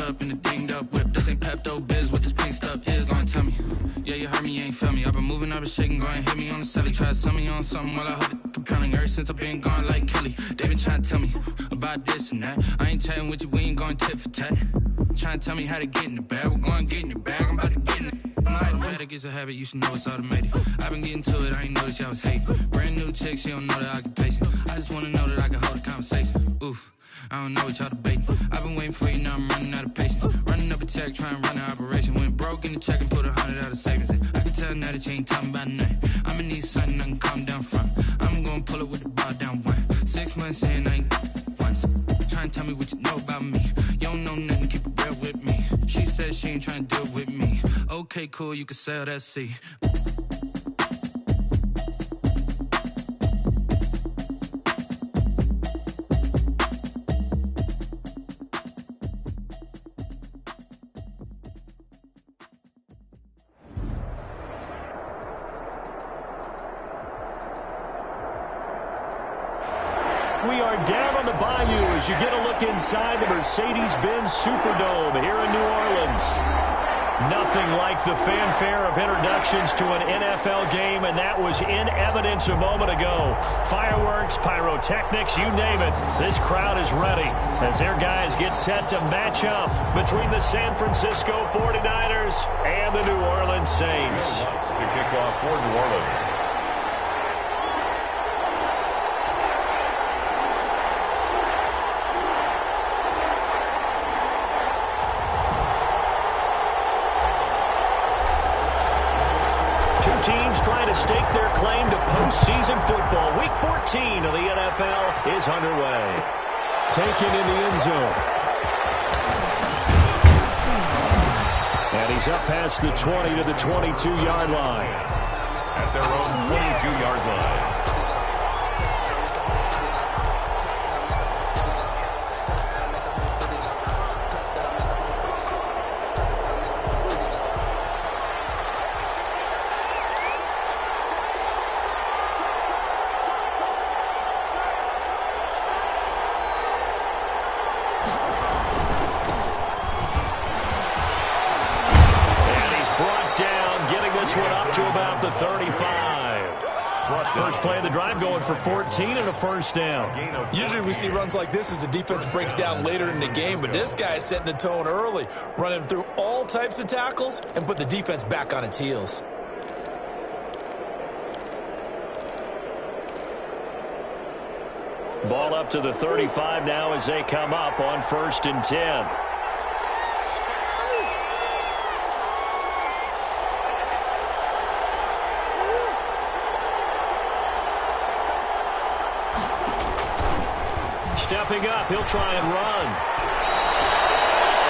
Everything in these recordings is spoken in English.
up in the dinged up whip. This ain't Pepto Biz, what this pink stuff is. Long tell me. Yeah, you heard me, you ain't felt me. I've been moving, I've been shaking, go and hit me on the celly. Try to sell me on something while I hold it compelling. Ever since I've been gone like Kelly, they been trying to tell me about this and that. I ain't chatting with you, we ain't going tit for tat. Trying to tell me how to get in the bag. We're going to get in the bag, I'm about to get in it. I'm like, automatic is a habit, you should know it's automated. I've been getting to it, I ain't noticed y'all was hating. Brand new chick, she don't know the occupation. I just wanna know that I can hold a conversation. Oof, I don't know what y'all debating. I've been waiting for you, now I'm running out of patience. Running up a check, trying to run an operation. Went broke in the check and put 100 out of savings in. I can tell now that you ain't talking about nothing. I'ma need something I can calm down from. I'm gonna pull it with the bar down one. 6 months in, I ain't once. Trying to tell me what you know about me. You don't know nothing, keep it real with me. She said she ain't trying to deal with me. Okay, cool, you can sell that seat. We are down on the bayou as you get a look inside the Mercedes-Benz Superdome here in New Orleans. Nothing like the fanfare of introductions to an NFL game, and that was in evidence a moment ago. Fireworks, pyrotechnics, you name it. This crowd is ready as their guys get set to match up between the San Francisco 49ers and the New Orleans Saints. To kick off for New Orleans. 2 teams trying to stake their claim to postseason football. Week 14 of the NFL is underway. Taken in the end zone. And he's up past the 20 to the 22-yard line. At their own 22-yard line. The 35. First play of the drive going for 14 and a first down. Usually we see runs like this as the defense breaks down later in the game, but this guy is setting the tone early, running through all types of tackles and put the defense back on its heels. Ball up to the 35 now as they come up on 1st and 10. Stepping up, he'll try and run.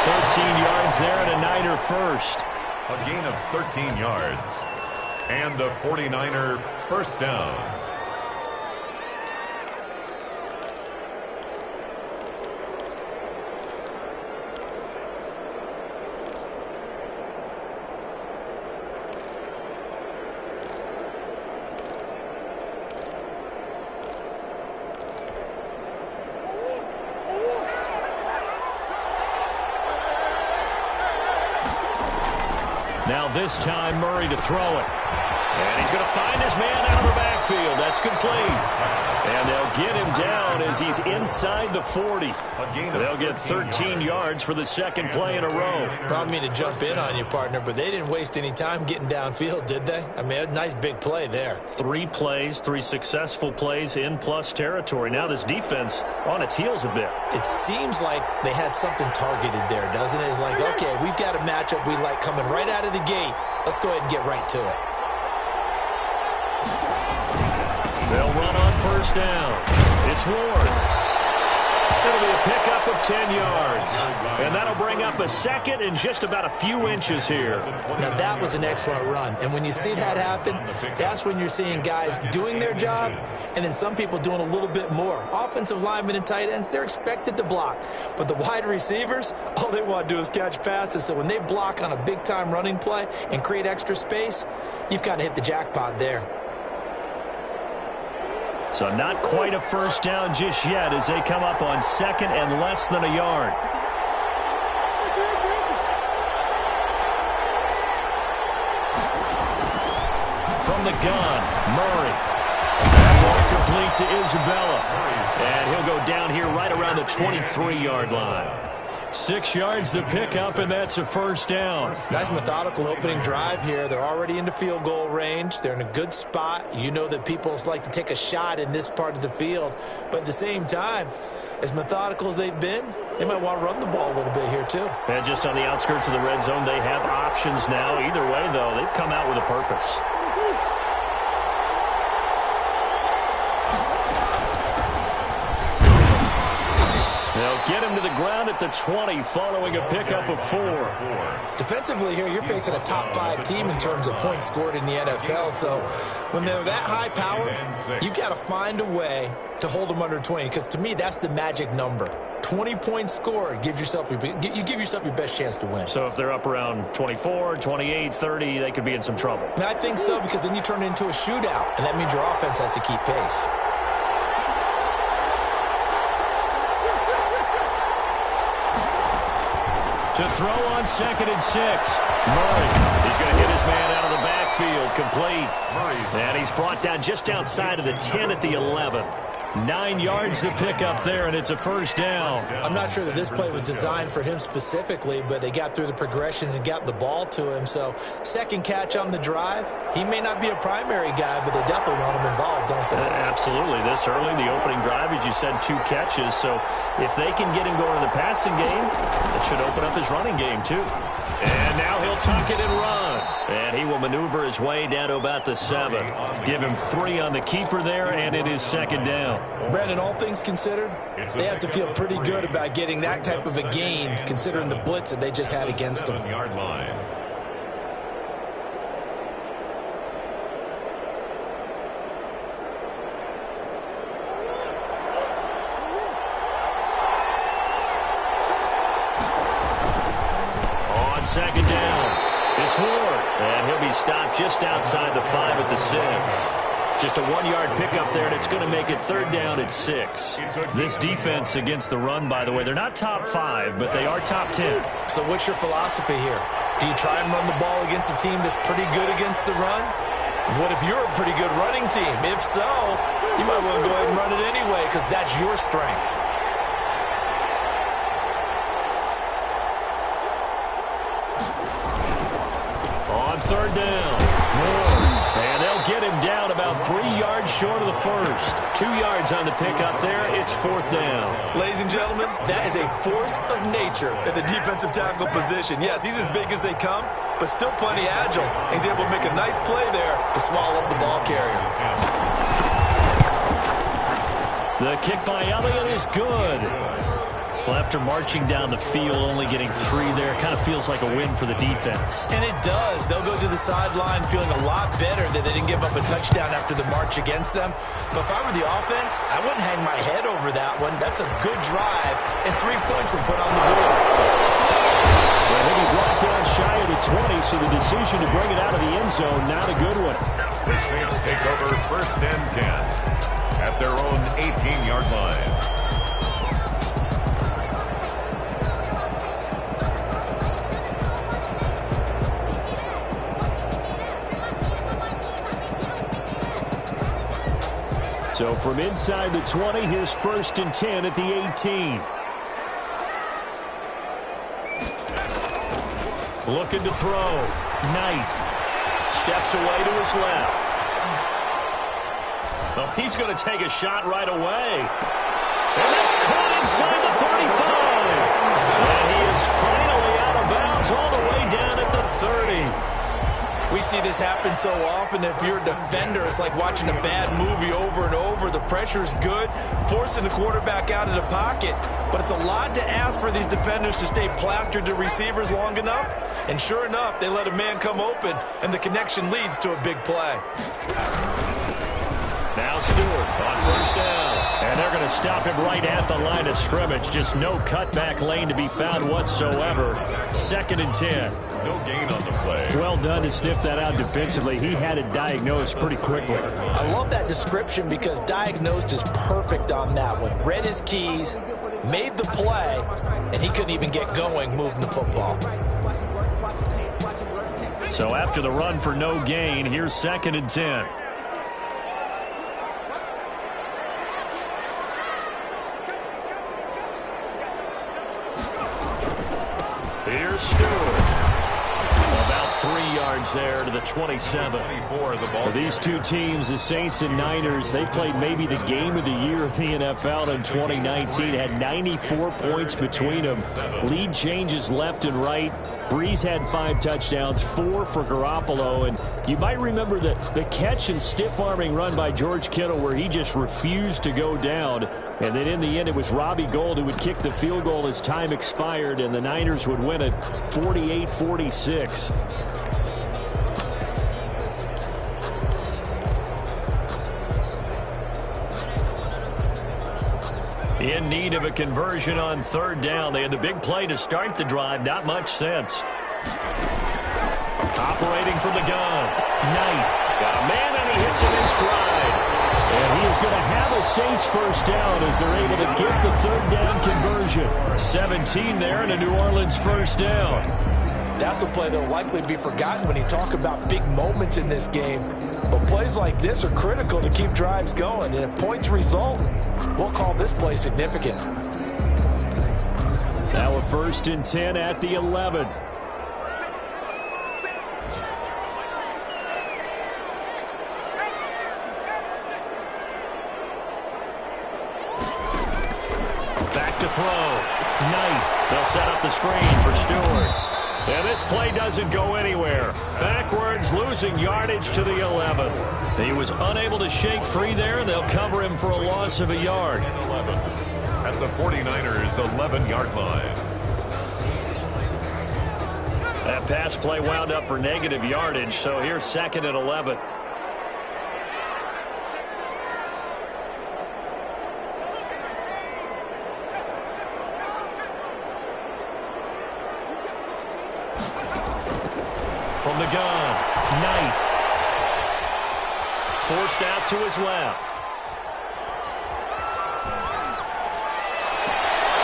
13 yards there and a Niner first. A gain of 13 yards. And a 49er first down. Now this time Murray to throw it. And he's going to find his man out of the backfield. That's complete. And they'll get him down as he's inside the 40. They'll get 13 yards for the second play in a row. Probably me to jump in on you, partner, but they didn't waste any time getting downfield, did they? I mean, a nice big play there. 3 plays, 3 successful plays in plus territory. Now this defense on its heels a bit. It seems like they had something targeted there, doesn't it? It's like, okay, we've got a matchup we like coming right out of the gate. Let's go ahead and get right to it. They'll run on first down. It's Ward. It'll be a pickup of 10 yards. And that'll bring up a second in just about a few inches here. Now, that was an excellent run. And when you see that happen, that's when you're seeing guys doing their job and then some people doing a little bit more. Offensive linemen and tight ends, they're expected to block. But the wide receivers, all they want to do is catch passes. So when they block on a big-time running play and create extra space, you've kind of hit the jackpot there. So not quite a first down just yet as they come up on second and less than a yard. from the gun. Murray. That ball complete to Isabella. And he'll go down here right around the 23-yard line. 6 yards the pickup, and that's a first down. Nice methodical opening drive here. They're already into field goal range. They're in a good spot. You know that people like to take a shot in this part of the field. But at the same time, as methodical as they've been, they might want to run the ball a little bit here too. And just on the outskirts of the red zone, they have options now. Either way, though, they've come out with a purpose. They'll get him to the ground at the 20 following a pickup of 4. Defensively here, you're facing a top 5 team in terms of points scored in the NFL. So when they're that high powered, you've got to find a way to hold them under 20, because to me, that's the magic number. 20 points scored, you give yourself your best chance to win. So if they're up around 24, 28, 30, they could be in some trouble. And I think so, because then you turn it into a shootout, and that means your offense has to keep pace. To throw on 2nd and 6. Murray. He's going to hit his man out of the backfield. Complete. And he's brought down just outside of the 10 at the 11. 9 yards to pick up there, and it's a first down. I'm not sure that this play was designed for him specifically, but they got through the progressions and got the ball to him. So second catch on the drive. He may not be a primary guy, but they definitely want him involved, don't they? Absolutely. This early, the opening drive, as you said, 2 catches. So if they can get him going in the passing game, it should open up his running game too. And now he'll tuck it and run. And he will maneuver his way down to about the 7. Give him 3 on the keeper there, and it is second down. Brandon, all things considered, they have to feel pretty good about getting that type of a gain, considering the blitz that they just had against them. On second down, it's Ward, and he'll be stopped just outside the 5 at the 6. Just a 1-yard pickup there, and it's going to make it third down at 6. This defense against the run, by the way, they're not top 5, but they are top 10. So what's your philosophy here? Do you try and run the ball against a team that's pretty good against the run? What if you're a pretty good running team? If so, you might want to go ahead and run it anyway, because that's your strength. On third down, and they'll get him down about 3 yards short of the first. 2 yards on the pickup there. It's fourth down. Ladies and gentlemen, that is a force of nature at the defensive tackle position. Yes, he's as big as they come, but still plenty agile. He's able to make a nice play there to swallow up the ball carrier. The kick by Elliott is good. Well, after marching down the field, only getting 3 there, kind of feels like a win for the defense. And it does. They'll go to the sideline feeling a lot better that they didn't give up a touchdown after the march against them. But if I were the offense, I wouldn't hang my head over that one. That's a good drive, and 3 points were put on the board. Well, he'll be brought down shy of the 20, so the decision to bring it out of the end zone, not a good one. The Saints take over first and 10 at their own 18-yard line. So from inside the 20, here's first and 10 at the 18. Looking to throw. Knight steps away to his left. Oh, he's going to take a shot right away. And that's caught inside the 35. And he is finally out of bounds all the way down at the 30. We see this happen so often. If you're a defender, it's like watching a bad movie over and over. The pressure is good, forcing the quarterback out of the pocket. But it's a lot to ask for these defenders to stay plastered to receivers long enough. And sure enough, they let a man come open, and the connection leads to a big play. Now Stewart on first down. And they're going to stop him right at the line of scrimmage. Just no cutback lane to be found whatsoever. Second and 10. No gain on the play. Well done to sniff that out defensively. He had it diagnosed pretty quickly. I love that description because diagnosed is perfect on that one. Read his keys, made the play, and he couldn't even get going moving the football. So after the run for no gain, here's 2nd and 10. Here's Stewart. About 3 yards there to the 27. For these two teams, the Saints and Niners, they played maybe the game of the year in the NFL in 2019. Had 94 points between them. Lead changes left and right. Breeze had 5 touchdowns, 4 for Garoppolo. And you might remember the catch and stiff-arming run by George Kittle where he just refused to go down. And then in the end, it was Robbie Gould who would kick the field goal as time expired, and the Niners would win it 48-46. In need of a conversion on 3rd down. They had the big play to start the drive. Not much sense. Operating from the gun. Knight. Got a man, and he hits him in stride. And he is going to have a Saints first down as they're able to get the 3rd down conversion. 17 there and a New Orleans first down. That's a play that will likely be forgotten when you talk about big moments in this game. But plays like this are critical to keep drives going. And if points result, we'll call this play significant. Now a 1st and 10 at the 11. Back to throw. Knight. They'll set up the screen for Stewart. And this play doesn't go anywhere. Backwards, losing yardage to the 11. He was unable to shake free there, and they'll cover him for a loss of a yard. 11 at the 49ers' 11-yard line. That pass play wound up for negative yardage, so here's 2nd and 11. From the gun, Knight. Forced out to his left.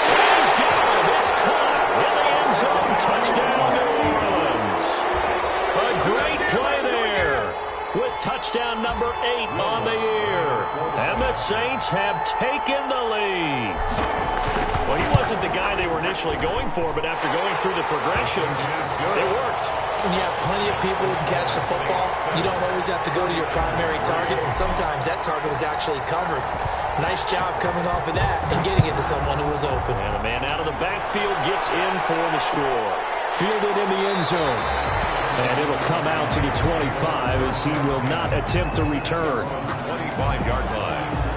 He's got it. It's caught in the end zone. Touchdown, New Orleans. A great play there with touchdown number 8 on the year. And the Saints have taken the lead. Well, he wasn't the guy they were initially going for, but after going through the progressions, it worked. When you have plenty of people who can catch the football, you don't always have to go to your primary target, and sometimes that target is actually covered. Nice job coming off of that and getting it to someone who was open. And the man out of the backfield gets in for the score. Fielded in the end zone. And it'll come out to the 25 as he will not attempt to return. 25-yard line.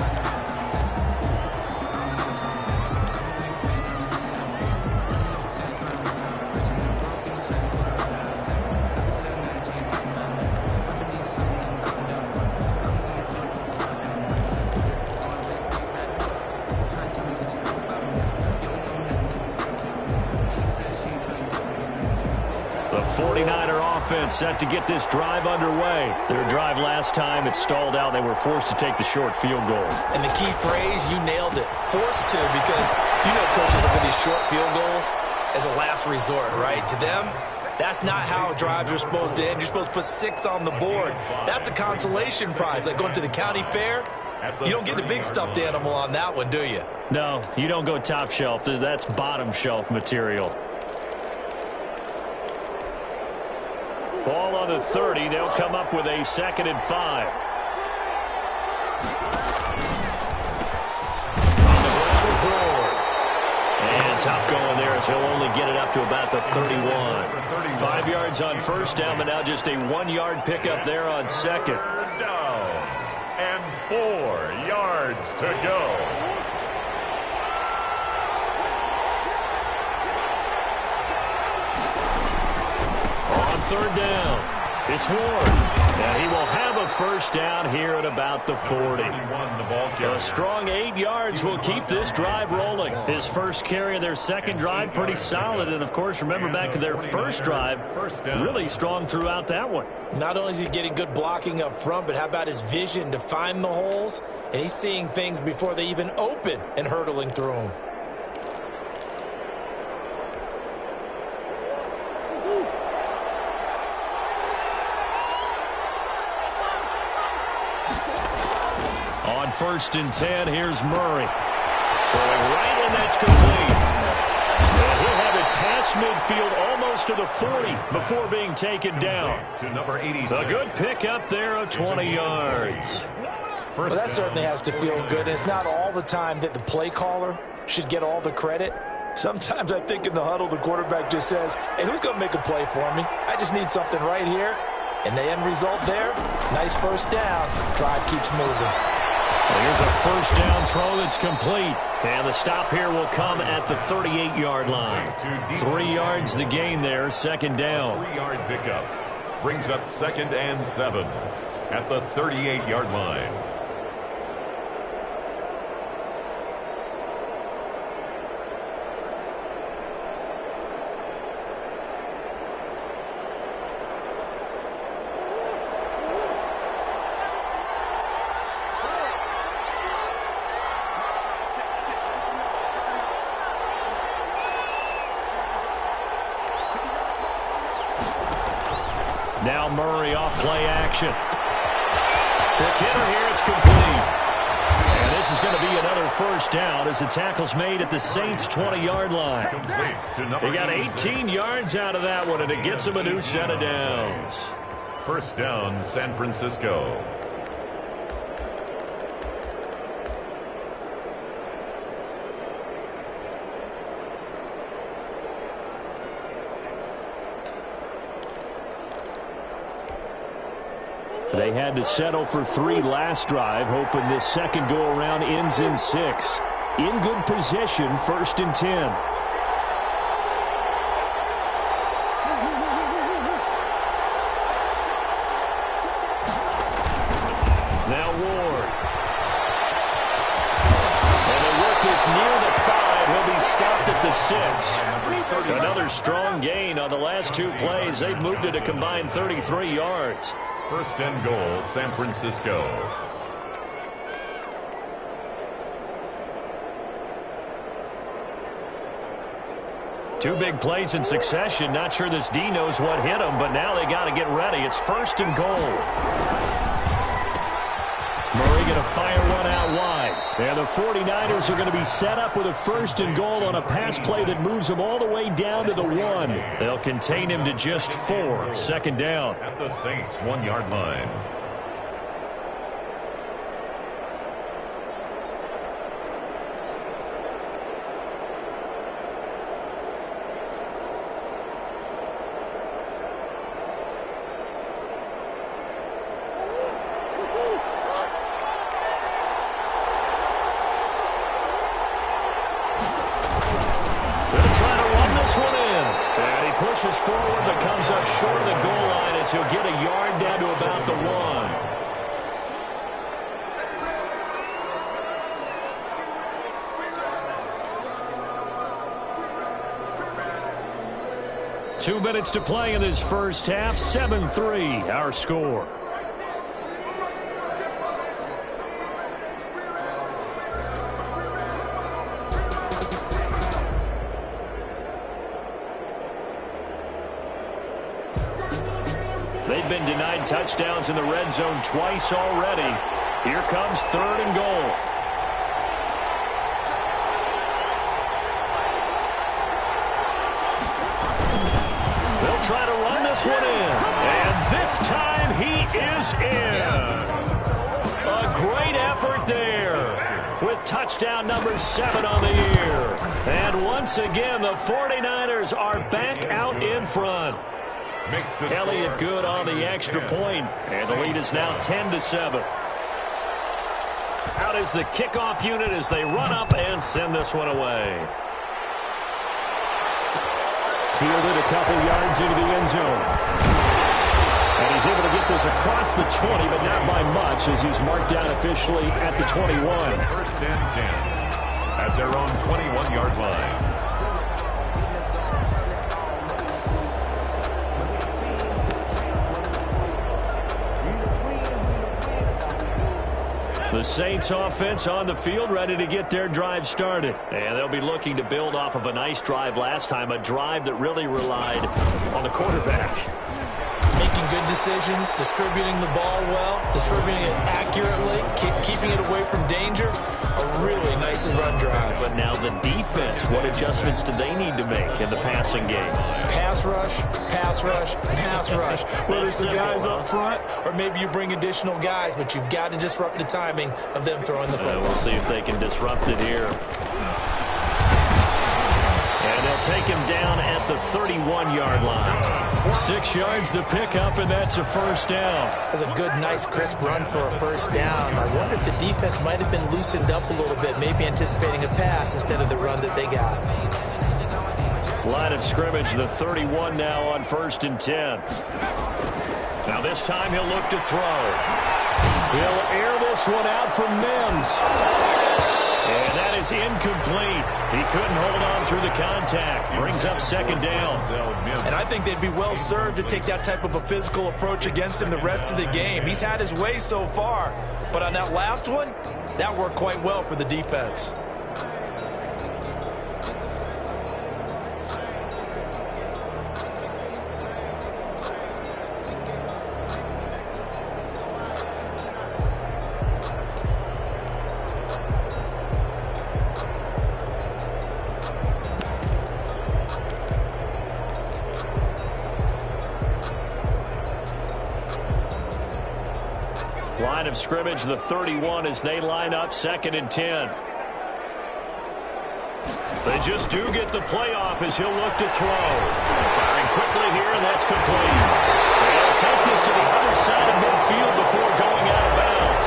Set to get this drive underway. Their drive last time, it stalled out. They were forced to take the short field goal. And the key phrase, you nailed it. Forced to, because you know coaches look at these short field goals as a last resort, right? To them, that's not how drives are supposed to end. You're supposed to put 6 on the board. That's a consolation prize, like going to the county fair. You don't get the big stuffed animal on that one, do you? No, you don't go top shelf. That's bottom shelf material. Ball on the 30. They'll come up with a 2nd and 5. On the ground forward. And tough going there as he'll only get it up to about the 31. 5 yards on first down, but now just a 1-yard pickup there on 2nd. Down. And 4 yards to go. On 3rd down, it's Ward. And he will have a first down here at about the 40. A strong 8 yards will keep this drive rolling. His first carry of their second drive, pretty solid. And, of course, remember back to their first drive, really strong throughout that one. Not only is he getting good blocking up front, but how about his vision to find the holes? And he's seeing things before they even open and hurtling through them. 1st and 10. Here's Murray. Throwing right, and that's complete. And he'll have it past midfield almost to the 40 before being taken down. To number 86. A good pickup there of 20 yards. Well, that certainly has to feel good. It's not all the time that the play caller should get all the credit. Sometimes I think in the huddle, the quarterback just says, hey, who's going to make a play for me? I just need something right here. And the end result there, nice first down. Drive keeps moving. Here's a first down throw that's complete. And the stop here will come at the 38-yard line. 3 yards the gain there, 2nd down. 3-yard pickup brings up 2nd and 7 at the 38-yard line. Now Murray off play action. Quick hitter here, it's complete. And this is going to be another first down as the tackle's made at the Saints' 20-yard line. They got 18 yards out of that one, and it gets them a new set of downs. First down, San Francisco. They had to settle for 3 last drive, hoping this second go-around ends in 6. In good position, 1st and 10. Now Ward. And they work this near the 5. He'll be stopped at the 6. Another strong gain on the last 2 plays. They've moved it a combined 33 yards. First and goal, San Francisco. Two big plays in succession. Not sure this D knows what hit him, but now they got to get ready. It's 1st and goal. Murray going to fire one out wide. And the 49ers are going to be set up with a 1st and goal on a pass play that moves them all the way down to the 1. They'll contain him to just 4. 2nd down. At the Saints' 1-yard line. Pushes forward but comes up short of the goal line as he'll get a yard down to about the 1. 2 minutes to play in this first half. 7-3 our score. They've been denied touchdowns in the red zone twice already. Here comes 3rd and goal. They'll try to run this one in. And this time he is in. Yes. A great effort there with touchdown number 7 on the year. And once again, the 49ers are back out in front. Elliott good on the extra point, and the lead is now 10-7. Out is the kickoff unit as they run up and send this one away. Fielded a couple yards into the end zone. And he's able to get this across the 20, but not by much as he's marked down officially at the 21. 1st and 10 at their own 21-yard line. The Saints offense on the field ready to get their drive started. And they'll be looking to build off of a nice drive last time, a drive that really relied on the quarterback. making good decisions, distributing the ball well, distributing it accurately, keeping it away from danger. A really nicely run drive. But now the defense, what adjustments do they need to make in the passing game? Pass rush, pass rush, pass rush. Whether it's the guys up front or maybe you bring additional guys, but you've got to disrupt the timing of them throwing the football. We'll see if they can disrupt it here. And they'll take him down at the 31-yard line. 6 yards to pick up, and that's a first down. That's a good, nice, crisp run for a first down. I wonder if the defense might have been loosened up a little bit, maybe anticipating a pass instead of the run that they got. Line of scrimmage, the 31 now on 1st and 10. Now this time he'll look to throw. He'll air this one out for Mims. And that is incomplete. He couldn't hold on through the contact. Brings up 2nd down. And I think they'd be well served to take that type of a physical approach against him the rest of the game. He's had his way so far. But on that last one, that worked quite well for the defense. Line of scrimmage, the 31, as they line up 2nd and 10. They just do get the playoff as he'll look to throw. Firing quickly here, and that's complete. They'll take this to the other side of midfield before going out of bounds.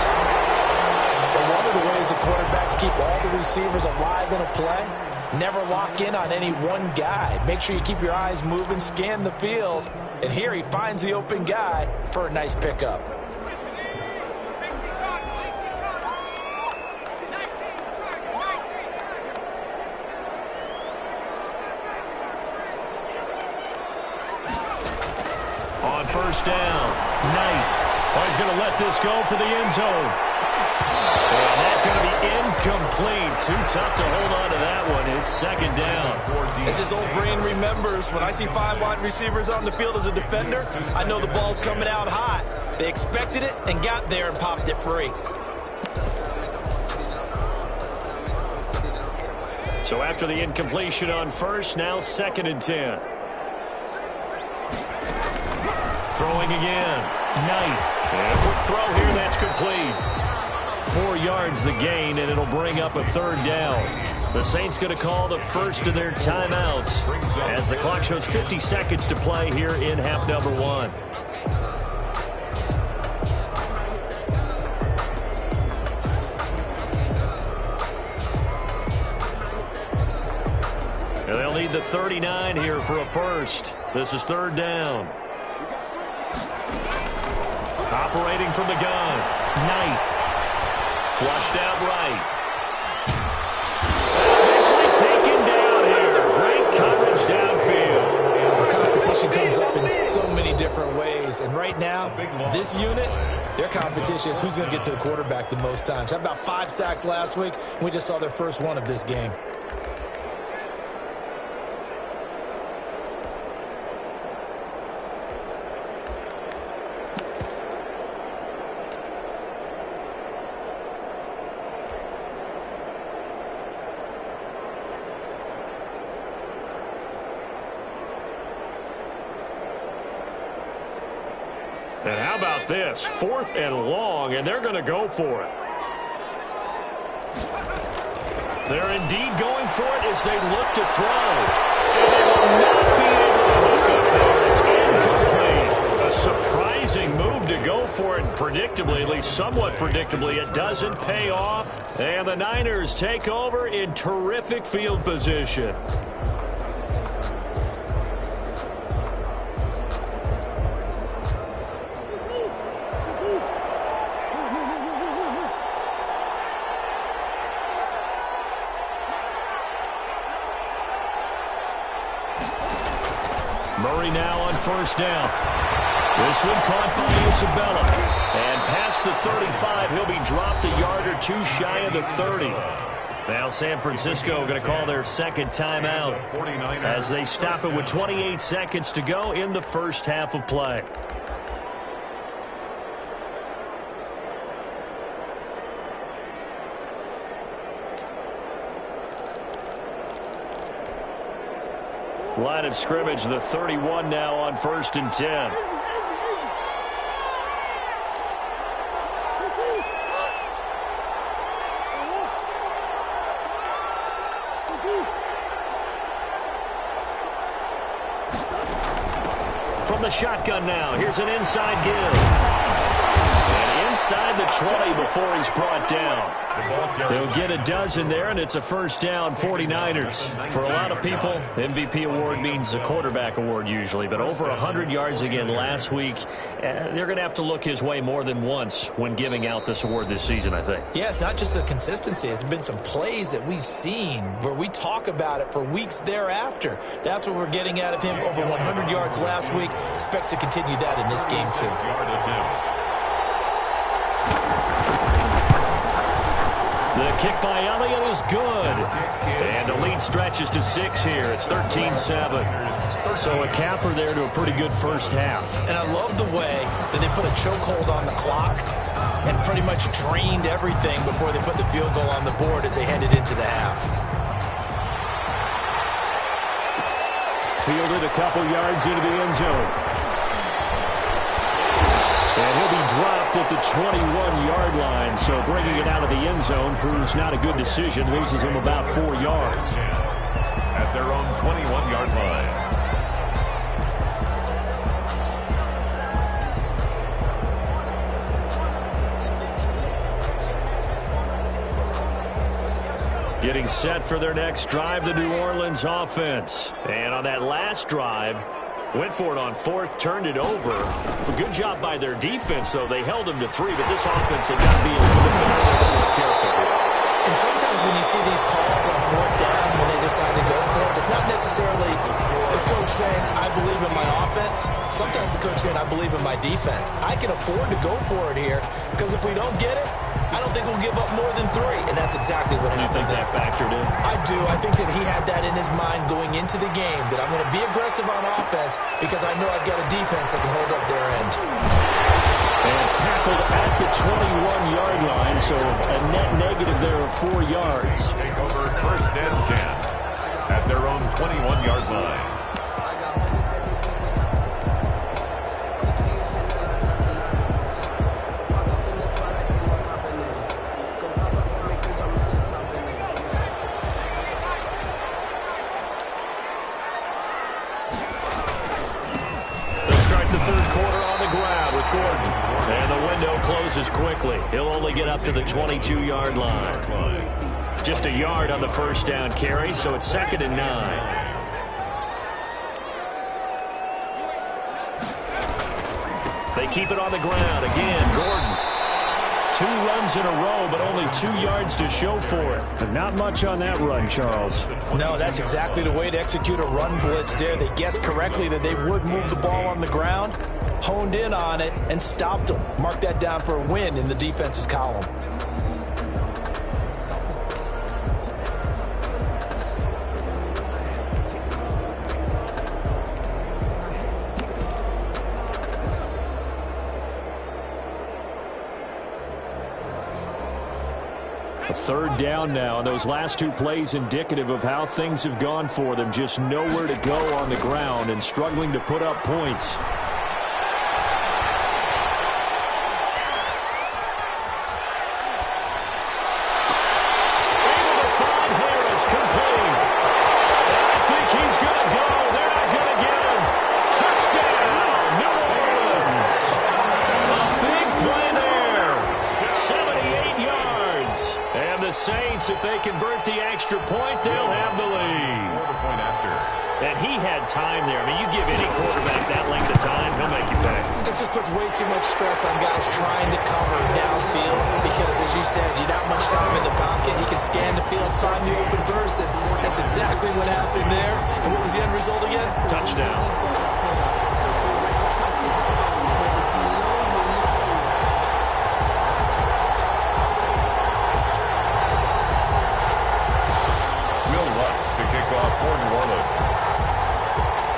But one of the ways the quarterbacks keep all the receivers alive in a play, never lock in on any one guy. Make sure you keep your eyes moving, scan the field. And here he finds the open guy for a nice pickup. On 1st down, Knight. Oh, he's going to let this go for the end zone. And that's going to be incomplete. Too tough to hold on to that one. It's 2nd down. As his old brain remembers, when I see 5 wide receivers on the field as a defender, I know the ball's coming out hot. They expected it and got there and popped it free. So after the incompletion on 1st, now 2nd and 10. Throwing again. Knight. And a quick throw here. That's complete. 4 yards the gain, and it'll bring up a 3rd down. The Saints going to call the first of their timeouts as the clock shows 50 seconds to play here in half number 1. And they'll need the 39 here for a first. This is 3rd down. Operating from the gun. Knight. Flushed out right. Eventually taken down here. Great coverage downfield. The competition comes up in so many different ways. And right now, this unit, their competition is who's going to get to the quarterback the most times. How about 5 sacks last week? We just saw their first one of this game. And how about this? 4th and long, and they're going to go for it. They're indeed going for it as they look to throw. And they will not be able to hook up there. It's incomplete. A surprising move to go for it. Predictably, at least somewhat predictably, it doesn't pay off. And the Niners take over in terrific field position. Murray now on 1st down. This one caught by Isabella. And past the 35, he'll be dropped a yard or 2 shy of the 30. Now San Francisco going to call their 2nd timeout as they stop it with 28 seconds to go in the first half of play. Line of scrimmage, the 31 now on 1st and 10. From the shotgun now, here's an inside give. And inside the 20 before he's brought down. They'll get a dozen there, and it's a first down, 49ers. For a lot of people, MVP award means a quarterback award usually, but over 100 yards again last week. They're going to have to look his way more than once when giving out this award this season, I think. Yeah, it's not just the consistency. It's been some plays that we've seen where we talk about it for weeks thereafter. That's what we're getting out of him. Over 100 yards last week. Expects to continue that in this game, too. The kick by Elliott is good. And the lead stretches to 6 here. It's 13-7. So a capper there to a pretty good first half. And I love the way that they put a chokehold on the clock and pretty much drained everything before they put the field goal on the board as they headed into the half. Fielded a couple yards into the end zone. And he'll be dropped at the 21-yard line, so bringing it out of the end zone proves not a good decision, loses him about 4 yards. At their own 21-yard line. Getting set for their next drive, the New Orleans offense. And on that last drive, went for it on 4th, turned it over. A good job by their defense, though. They held them to 3, but this offense, they've got to be a little bit more careful. And sometimes when you see these calls on 4th down, when they decide to go for it, it's not necessarily the coach saying, I believe in my offense. Sometimes the coach saying, I believe in my defense. I can afford to go for it here, because if we don't get it, I don't think we'll give up more than 3, and that's exactly what happened. You think that factored in? I do. I think that he had that in his mind going into the game, that I'm going to be aggressive on offense because I know I've got a defense that can hold up their end. And tackled at the 21-yard line, so a net negative there of 4 yards. Take over 1st and 10 at their own 21-yard line. Closes quickly. He'll only get up to the 22-yard line. Just a yard on the first down carry, so it's 2nd and 9. They keep it on the ground. Again, Gordon. 2 runs in a row, but only 2 yards to show for it. But not much on that run, Charles. No, that's exactly the way to execute a run blitz there. They guessed correctly that they would move the ball on the ground, honed in on it, and stopped them. Mark that down for a win in the defense's column. A 3rd down now, and those last 2 plays indicative of how things have gone for them. Just nowhere to go on the ground and struggling to put up points. If they convert the extra point, they'll have the lead. And he had time there. I mean, you give any quarterback that length of time, he'll make you pay. It just puts way too much stress on guys trying to cover downfield because, as you said, you got much time in the pocket. He can scan the field, find the open person. That's exactly what happened there. And what was the end result again? Touchdown.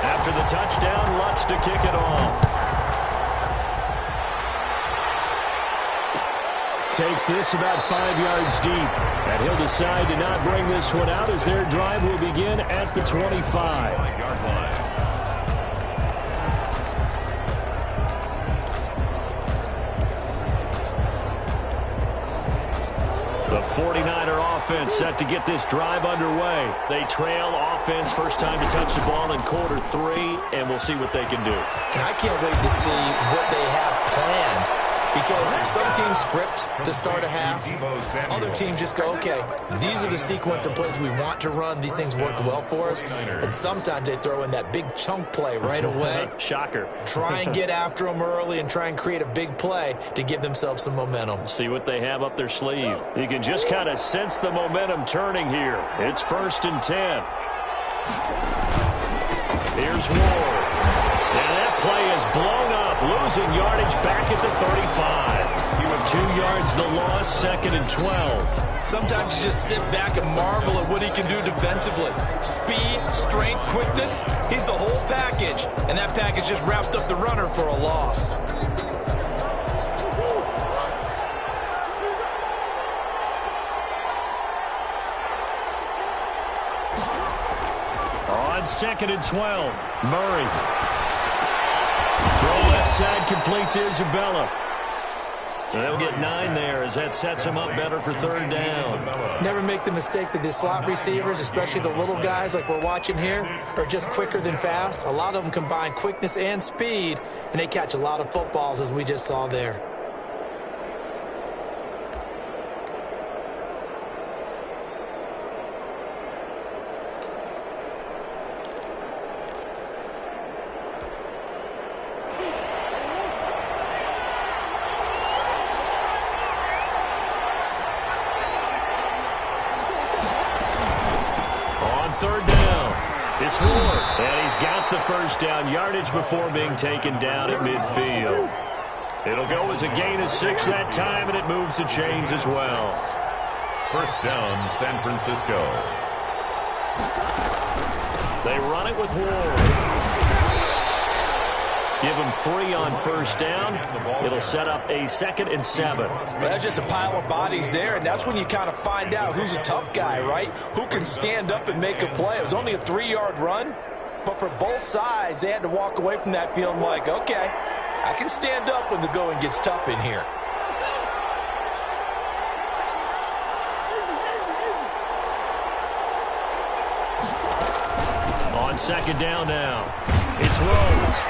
After the touchdown, Lutz to kick it off. takes this about 5 yards deep. And he'll decide to not bring this one out as their drive will begin at the 25-yard line. The 49er offense set to get this drive underway. They trail offense, first time to touch the ball in quarter 3, and we'll see what they can do. And I can't wait to see what they have planned, because some teams script to start a half. Other teams just go, okay, these are the sequence of plays we want to run. These things worked well for us. And sometimes they throw in that big chunk play right away. Shocker. Try and get after them early and try and create a big play to give themselves some momentum. See what they have up their sleeve. You can just kind of sense the momentum turning here. It's 1st and 10. Here's Ward. And that play is blown up, losing yardage back at the 35. 2 yards the loss, 2nd and 12. Sometimes you just sit back and marvel at what he can do defensively. Speed, strength, quickness, he's the whole package. And that package just wrapped up the runner for a loss. On 2nd and 12, Murray. Throw left side, complete to Isabella. So they'll get 9 there as that sets them up better for 3rd down. Never make the mistake that the slot receivers, especially the little guys like we're watching here, are just quicker than fast. A lot of them combine quickness and speed, and they catch a lot of footballs, as we just saw there. It's Ward, and he's got the first down yardage before being taken down at midfield. It'll go as a gain of 6 that time, and it moves the chains as well. 1st down, San Francisco. They run it with Ward. Give them 3 on 1st down. It'll set up a 2nd and 7. Well, that's just a pile of bodies there, and that's when you kind of find out who's a tough guy, right? Who can stand up and make a play. It was only a 3-yard run, but for both sides, they had to walk away from that feeling like, okay, I can stand up when the going gets tough in here. On 2nd down now, it's Rhodes.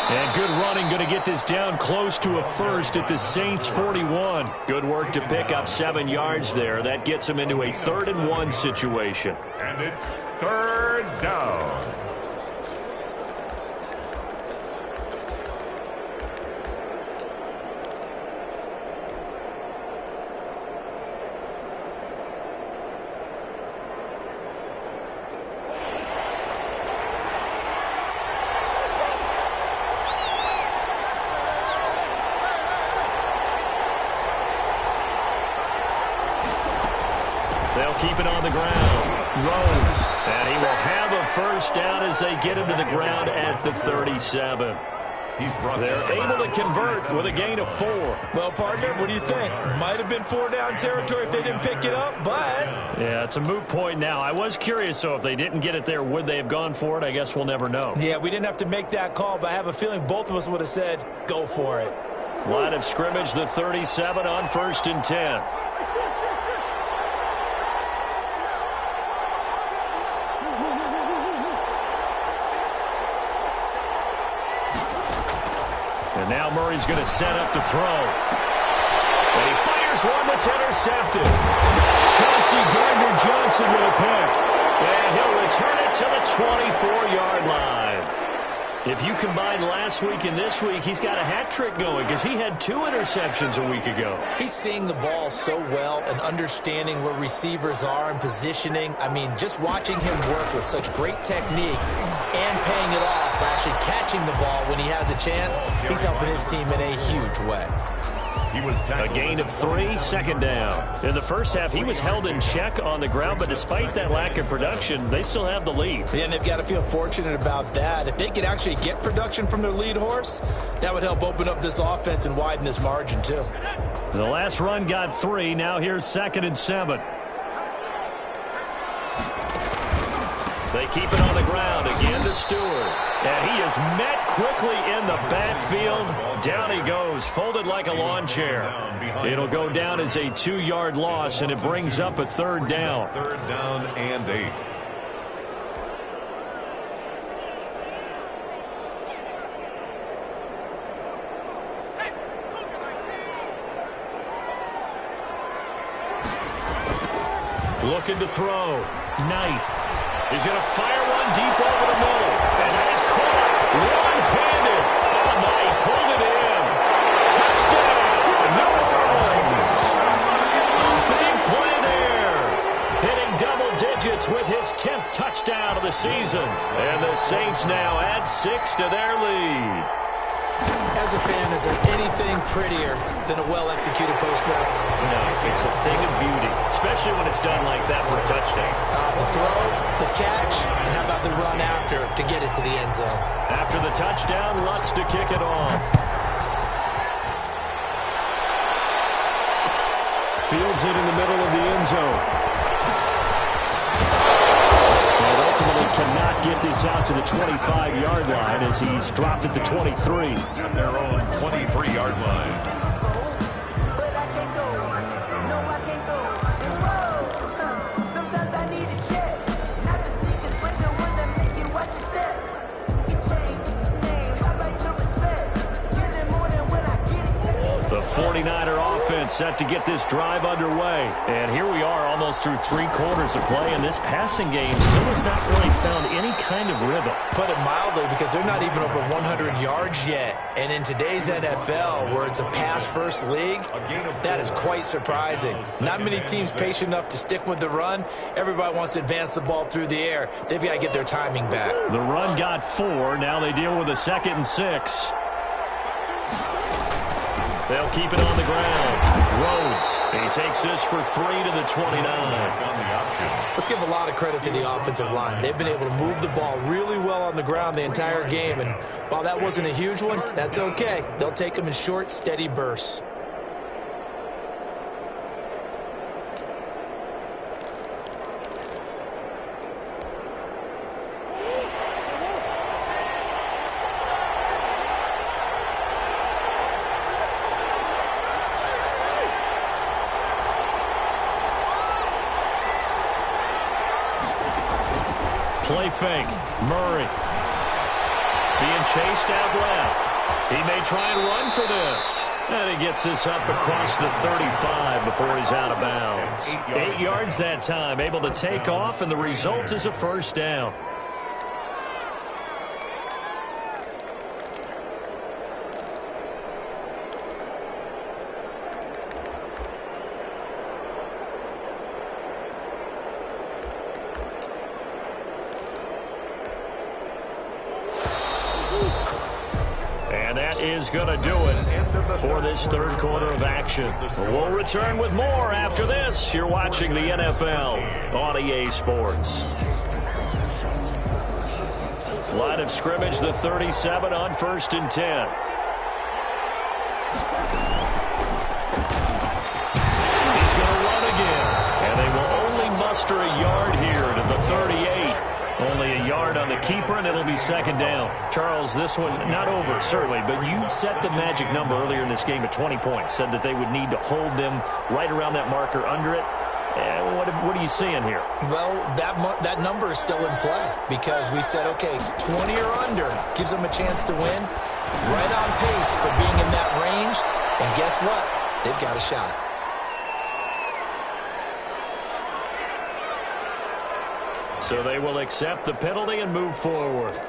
And good running, going to get this down close to a first at the Saints 41. Good work to pick up 7 yards there. That gets them into a 3rd and 1 situation. And it's 3rd down. They'll keep it on the ground. Rhodes. And he will have a first down as they get him to the ground at the 37. They're able to convert with a gain of 4. Well, partner, what do you think? Might have been 4-down territory if they didn't pick it up, but... Yeah, it's a moot point now. I was curious, so if they didn't get it there, would they have gone for it? I guess we'll never know. Yeah, we didn't have to make that call, but I have a feeling both of us would have said, go for it. Line of scrimmage, the 37 on 1st and 10. And now Murray's going to set up to throw. And he fires one that's intercepted. Chauncey Gardner-Johnson with a pick. And he'll return it to the 24-yard line. If you combine last week and this week, he's got a hat trick going because he had 2 interceptions a week ago. He's seeing the ball so well and understanding where receivers are and positioning. I mean, just watching him work with such great technique and paying it off by actually catching the ball when he has a chance, he's helping his team in a huge way. A gain of 3, 2nd down. In the first half, he was held in check on the ground, but despite that lack of production, they still have the lead. Yeah, and they've got to feel fortunate about that. If they could actually get production from their lead horse, that would help open up this offense and widen this margin, too. The last run got 3. Now here's 2nd and 7. They keep it on the ground again to Stewart. And he is met quickly in the backfield. Down he goes, folded like a lawn chair. It'll go down as a 2-yard loss, and it brings up a 3rd down. 3rd down and 8. Looking to throw. Knight. He's going to fire one deep over the middle. And he's caught one-handed. Oh, my, he pulled it in. Touchdown, New Orleans. A big play there. Hitting double digits with his 10th touchdown of the season. And the Saints now add 6 to their lead. As a fan, is there anything prettier than a well-executed post-route? No, it's a thing of beauty, especially when it's done like that for a touchdown. The throw, the catch, and how about the run after to get it to the end zone? After the touchdown, Lutz to kick it off. Fields it in the middle of the end zone. And ultimately cannot get this out to the 25-yard line as he's dropped at the 23. At their own 23-yard line. The 49er offense set to get this drive underway. And here we are almost through 3 quarters of play, and this passing game still has not really found any kind of rhythm. Put it mildly, because they're not even over 100 yards yet. And in today's NFL, where it's a pass-first league, that is quite surprising. Not many teams patient enough to stick with the run. Everybody wants to advance the ball through the air. They've got to get their timing back. The run got 4. Now they deal with a 2nd and 6. They'll keep it on the ground. Rhodes, he takes this for 3 to the 29. Let's give a lot of credit to the offensive line. They've been able to move the ball really well on the ground the entire game. And while that wasn't a huge one, that's okay. They'll take them in short, steady bursts. Play fake. Murray. Being chased out left. He may try and run for this. And he gets this up across the 35 before he's out of bounds. 8 yards that time. Able to take off, and the result is a 1st down. Is going to do it for this 3rd quarter of action. We'll return with more after this. You're watching the NFL on EA Sports. Line of scrimmage, the 37 on 1st and 10. He's going to run again. And they will only muster a yard here to the 38. Only a yard on the keeper, and it'll be 2nd down. Charles, this one not over, certainly, but you set the magic number earlier in this game at 20 points. Said that they would need to hold them right around that marker under it. What are you seeing here? Well, that number is still in play because we said, okay, 20 or under gives them a chance to win. Right on pace for being in that range. And guess what? They've got a shot. So they will accept the penalty and move forward.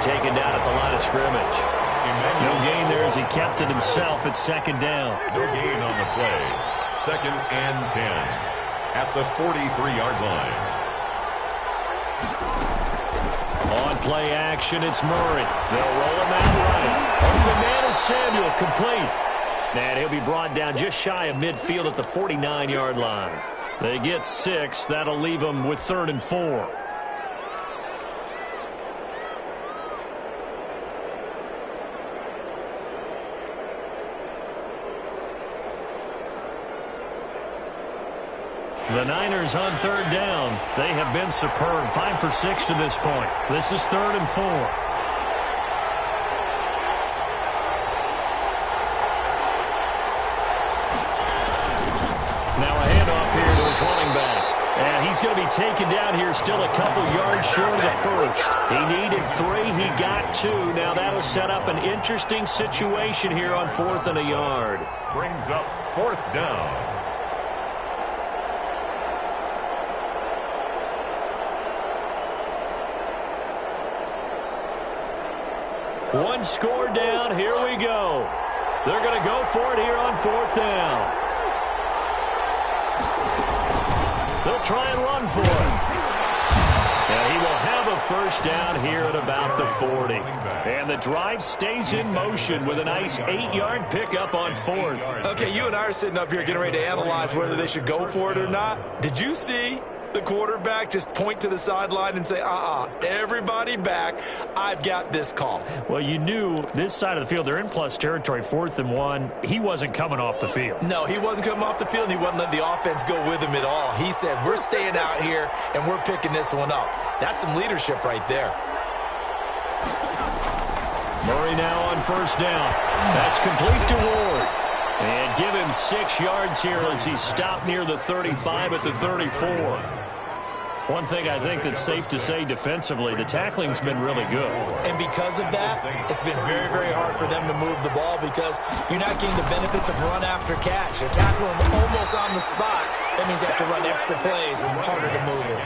Taken down at the line of scrimmage. No gain there as he kept it himself at second down. No gain on the play. 2nd and 10 at the 43-yard line. On play action, it's Murray. They'll roll him out right. Open man is Samuel, complete. And he'll be brought down just shy of midfield at the 49-yard line. They get 6. That'll leave them with 3rd and 4. The Niners on 3rd down. They have been superb. 5 for 6 to this point. This is 3rd and 4. Now a handoff here to his running back. And he's going to be taken down here still a couple yards short of the first. He needed 3. He got 2. Now that'll set up an interesting situation here on 4th and a yard. Brings up 4th down. One score down. Here we go. They're going to go for it here on 4th down. They'll try and run for it. And he will have a first down here at about the 40. And the drive stays in motion with a nice 8-yard pickup on 4th. Okay, you and I are sitting up here getting ready to analyze whether they should go for it or not. Did you see the quarterback just point to the sideline and say, everybody back, I've got this call? Well, you knew this side of the field, they're in plus territory, 4th and 1. He wasn't coming off the field. No, he wasn't coming off the field, and he wasn't letting the offense go with him at all. He said, we're staying out here, and we're picking this one up. That's some leadership right there. Murray now on 1st down. That's complete to Ward. And give him 6 yards here as he stopped near the 35 at the 34. One thing I think that's safe to say defensively, the tackling's been really good. And because of that, it's been very, very hard for them to move the ball because you're not getting the benefits of run after catch. They're tackling almost on the spot. That means you have to run extra plays, harder to move it.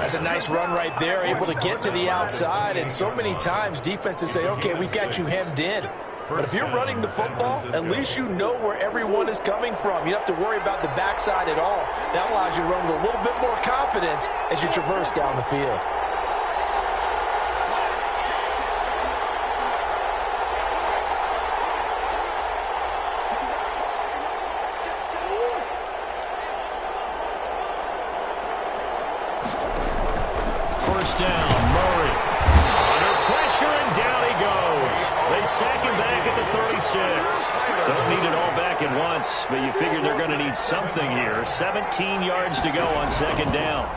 That's a nice run right there, able to get to the outside. And so many times defenses say, okay, we've got you hemmed in. But if you're running the football, at least you know where everyone is coming from. You don't have to worry about the backside at all. That allows you to run with a little bit more confidence as you traverse down the field. First down, Murray. Under pressure, and down he goes. They sack him back at the 36. Don't need it all back at once, but you figure they're going to need something here. 17 yards to go on 2nd down.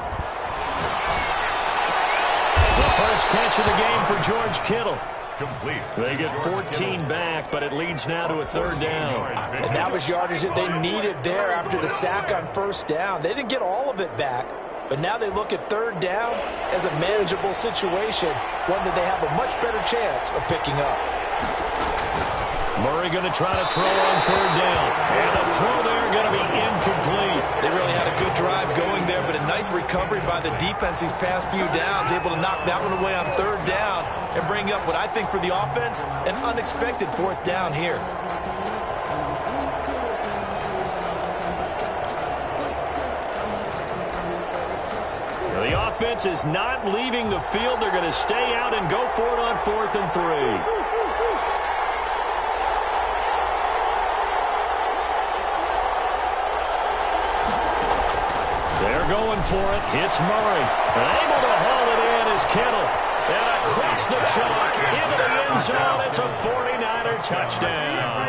The first catch of the game for George Kittle. Complete. They get 14 back, but it leads now to a 3rd down. And that was yardage that they needed there after the sack on 1st down. They didn't get all of it back, but now they look at 3rd down as a manageable situation, one that they have a much better chance of picking up. Murray going to try to throw on 3rd down. And the throw there going to be incomplete. They really had a good drive going there, but a nice recovery by the defense these past few downs, able to knock that one away on 3rd down and bring up what I think for the offense, an unexpected 4th down here. The offense is not leaving the field. They're going to stay out and go for it on 4th and 3. They're going for it. It's Murray. Able to haul it in is Kittle. And across the chalk into the end zone. It's a 49er touchdown.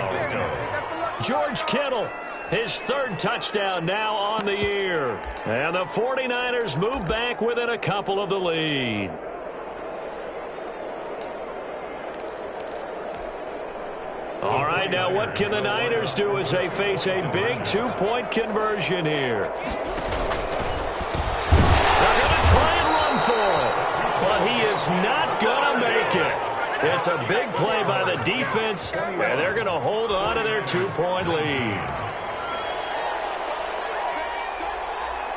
George Kittle, his 3rd touchdown now on the year. And the 49ers move back within a couple of the lead. All right, now what can the Niners do as they face a big 2-point conversion here? They're going to try and run for it, but he is not going to make it. It's a big play by the defense, and they're going to hold on to their 2-point lead.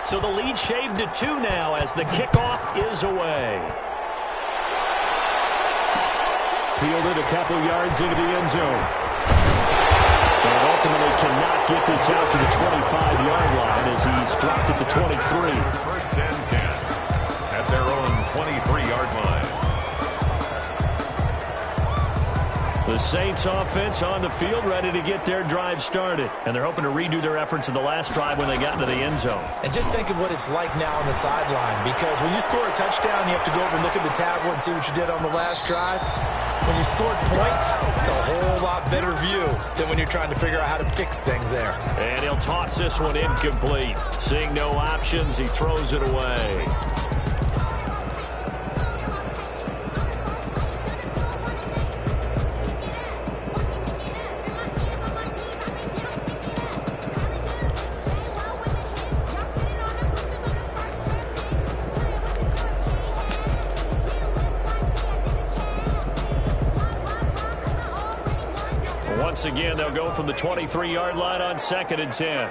So the lead shaved to 2 now as the kickoff is away. Fielded a couple yards into the end zone. And ultimately cannot get this out to the 25-yard line as he's dropped at the 23. First and 10 at their own 23-yard line. The Saints offense on the field ready to get their drive started. And they're hoping to redo their efforts in the last drive when they got into the end zone. And just think of what it's like now on the sideline, because when you score a touchdown, you have to go over and look at the tablet and see what you did on the last drive. When you scored points, it's a whole lot better view than when you're trying to figure out how to fix things there. And he'll toss this one incomplete. Seeing no options, he throws it away. Once again, they'll go from the 23-yard line on 2nd and 10.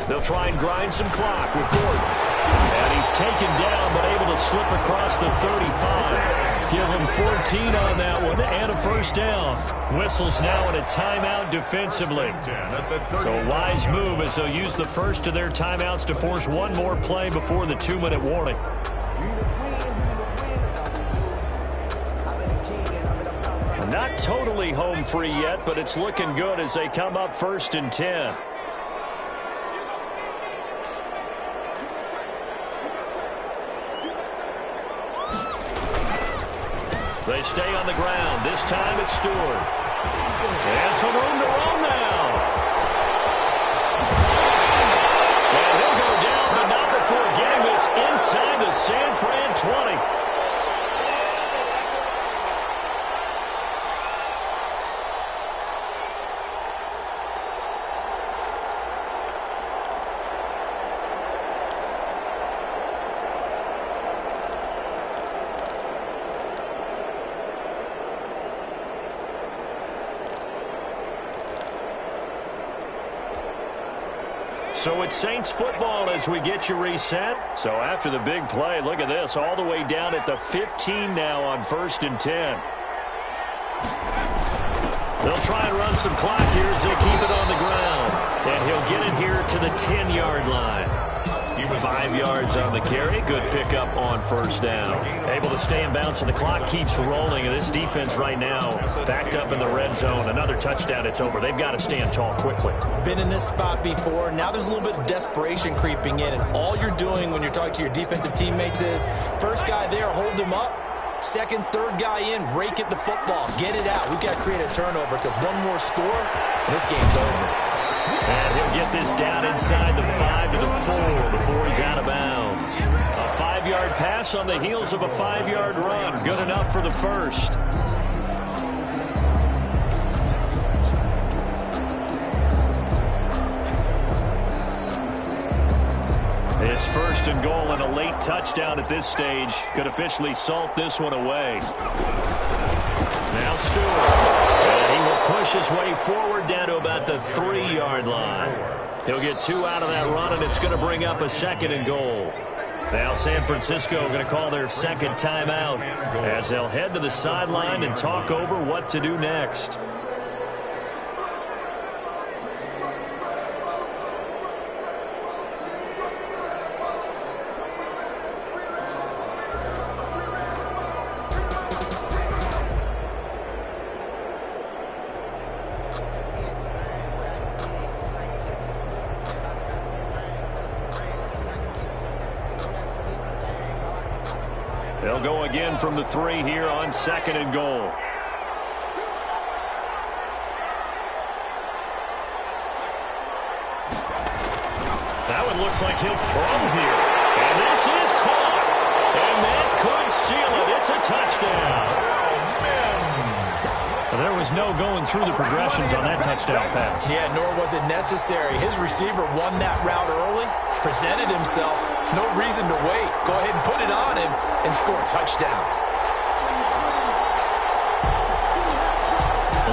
They'll try and grind some clock with Gordon. And he's taken down, but able to slip across the 35. Give him 14 on that one and a first down. Whistles now in a timeout defensively. So a wise move as they'll use the first of their timeouts to force one more play before the 2-minute warning. Not totally home free yet, but it's looking good as they come up 1st and 10. They stay on the ground. This time it's Stewart. And some room to roam now. And he'll go down, but not before getting this inside the San Fran 20. So it's Saints football as we get you reset. So after the big play, look at this, all the way down at the 15 now on 1st and 10. They'll try and run some clock here as they keep it on the ground. And he'll get it here to the 10-yard line. 5 yards on the carry. Good pickup on 1st down. Able to stay in bounds, and the clock keeps rolling. And this defense right now backed up in the red zone. Another touchdown, it's over. They've got to stand tall quickly. Been in this spot before. Now there's a little bit of desperation creeping in. And all you're doing when you're talking to your defensive teammates is, first guy there, hold him up. Second, third guy in, rake at the football. Get it out. We've got to create a turnover because one more score, and this game's over. And he'll get this down inside the 5 to the 4 before he's out of bounds. A 5-yard pass on the heels of a 5-yard run. Good enough for the first. It's 1st and goal, and a late touchdown at this stage could officially salt this one away. Now Stewart. And he will push his way forward down to about the 3-yard line. He'll get 2 out of that run, and it's going to bring up a 2nd and goal. Now San Francisco going to call their second timeout as they'll head to the sideline and talk over what to do next. They'll go again from the 3 here on 2nd and goal. That one looks like he'll throw here. And this is caught. And that could seal it. It's a touchdown. There was no going through the progressions on that touchdown pass. Yeah, nor was it necessary. His receiver won that route early, presented himself. No reason to wait. Go ahead and put it on him and score a touchdown.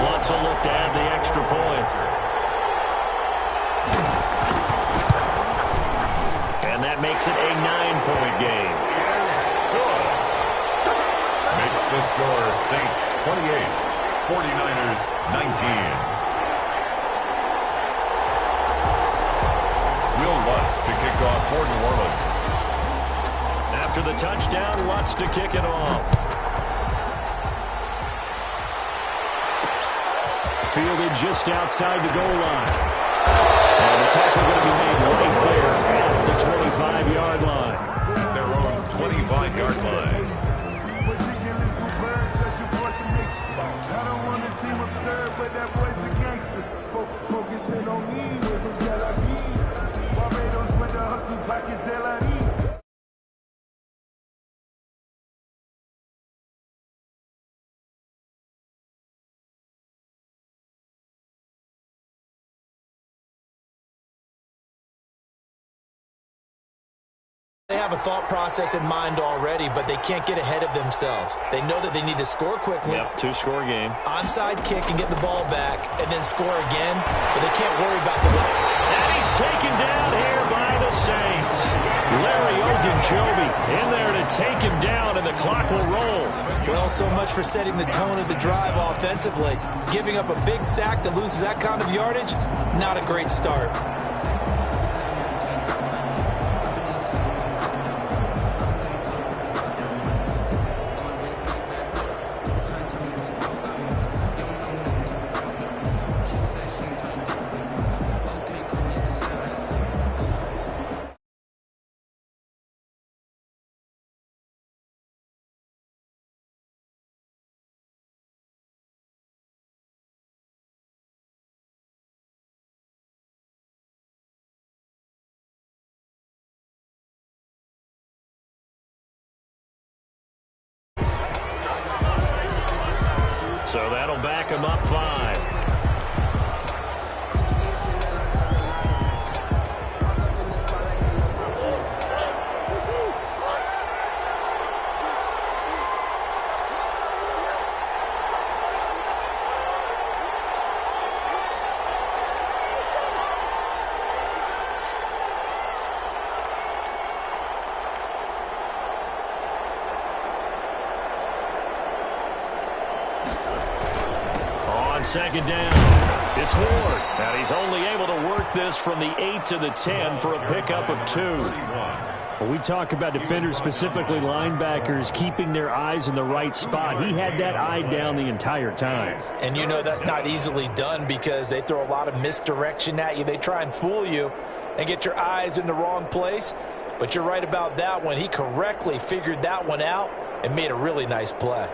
Lots of look to add the extra point. score, Saints 28, 49ers 19. Will Lutz to kick off for New Orleans. After the touchdown, Lutz to kick it off. Fielded just outside the goal line. And the tackle going to be made right there at the 25-yard line. Their own 25-yard line. I don't want to seem absurd, but that boy's a gangster. Focusing on me, we're from Tel Aviv. Barbados with the hustle, pockets LREs. They have a thought process in mind already, but they can't get ahead of themselves. They know that they need to score quickly. Yep, two-score game. Onside kick and get the ball back, and then score again, but they can't worry about the left. And he's taken down here by the Saints. Larry Ogunjobi in there to take him down, and the clock will roll. Well, so much for setting the tone of the drive offensively. Giving up a big sack that loses that kind of yardage, not a great start. So that'll back him up 5. Second down. It's Ward. And he's only able to work this from the 8 to the 10 for a pickup of 2. When we talk about defenders, specifically linebackers, keeping their eyes in the right spot, he had that eye down the entire time. And you know that's not easily done because they throw a lot of misdirection at you. They try and fool you and get your eyes in the wrong place. But you're right about that one. He correctly figured that one out and made a really nice play.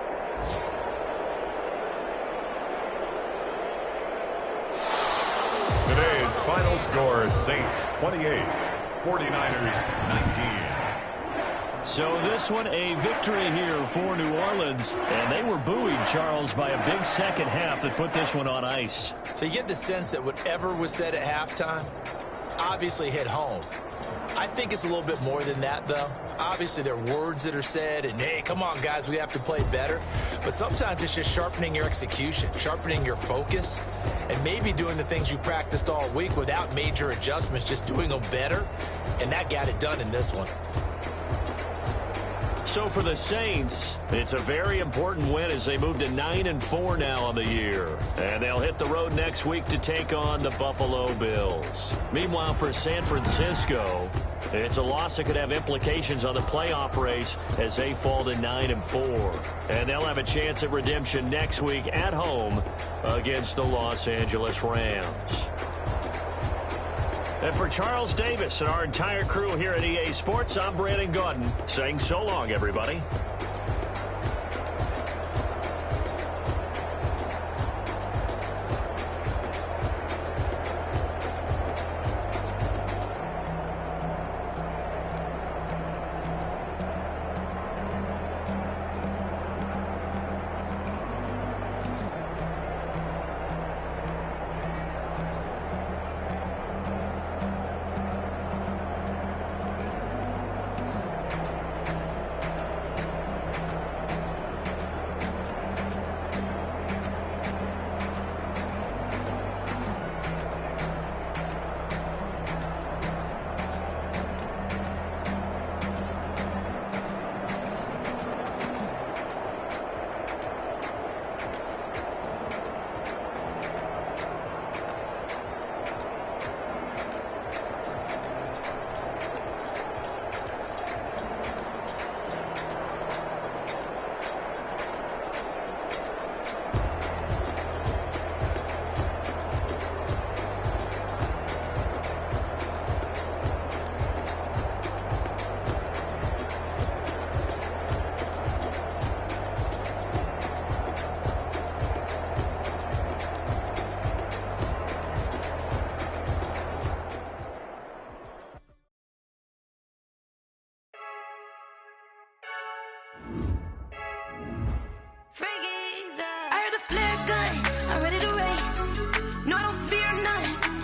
Today's final score, Saints 28, 49ers 19. So this one, a victory here for New Orleans. And they were buoyed, Charles, by a big second half that put this one on ice. So you get the sense that whatever was said at halftime obviously hit home. I think it's a little bit more than that, though. Obviously, there are words that are said, and, hey, come on, guys, we have to play better. But sometimes it's just sharpening your execution, sharpening your focus, and maybe doing the things you practiced all week without major adjustments, just doing them better. And that got it done in this one. So for the Saints, it's a very important win as they move to 9-4 now on the year. And they'll hit the road next week to take on the Buffalo Bills. Meanwhile, for San Francisco, it's a loss that could have implications on the playoff race as they fall to 9-4. And they'll have a chance at redemption next week at home against the Los Angeles Rams. And for Charles Davis and our entire crew here at EA Sports, I'm Brandon Gaudin saying so long, everybody.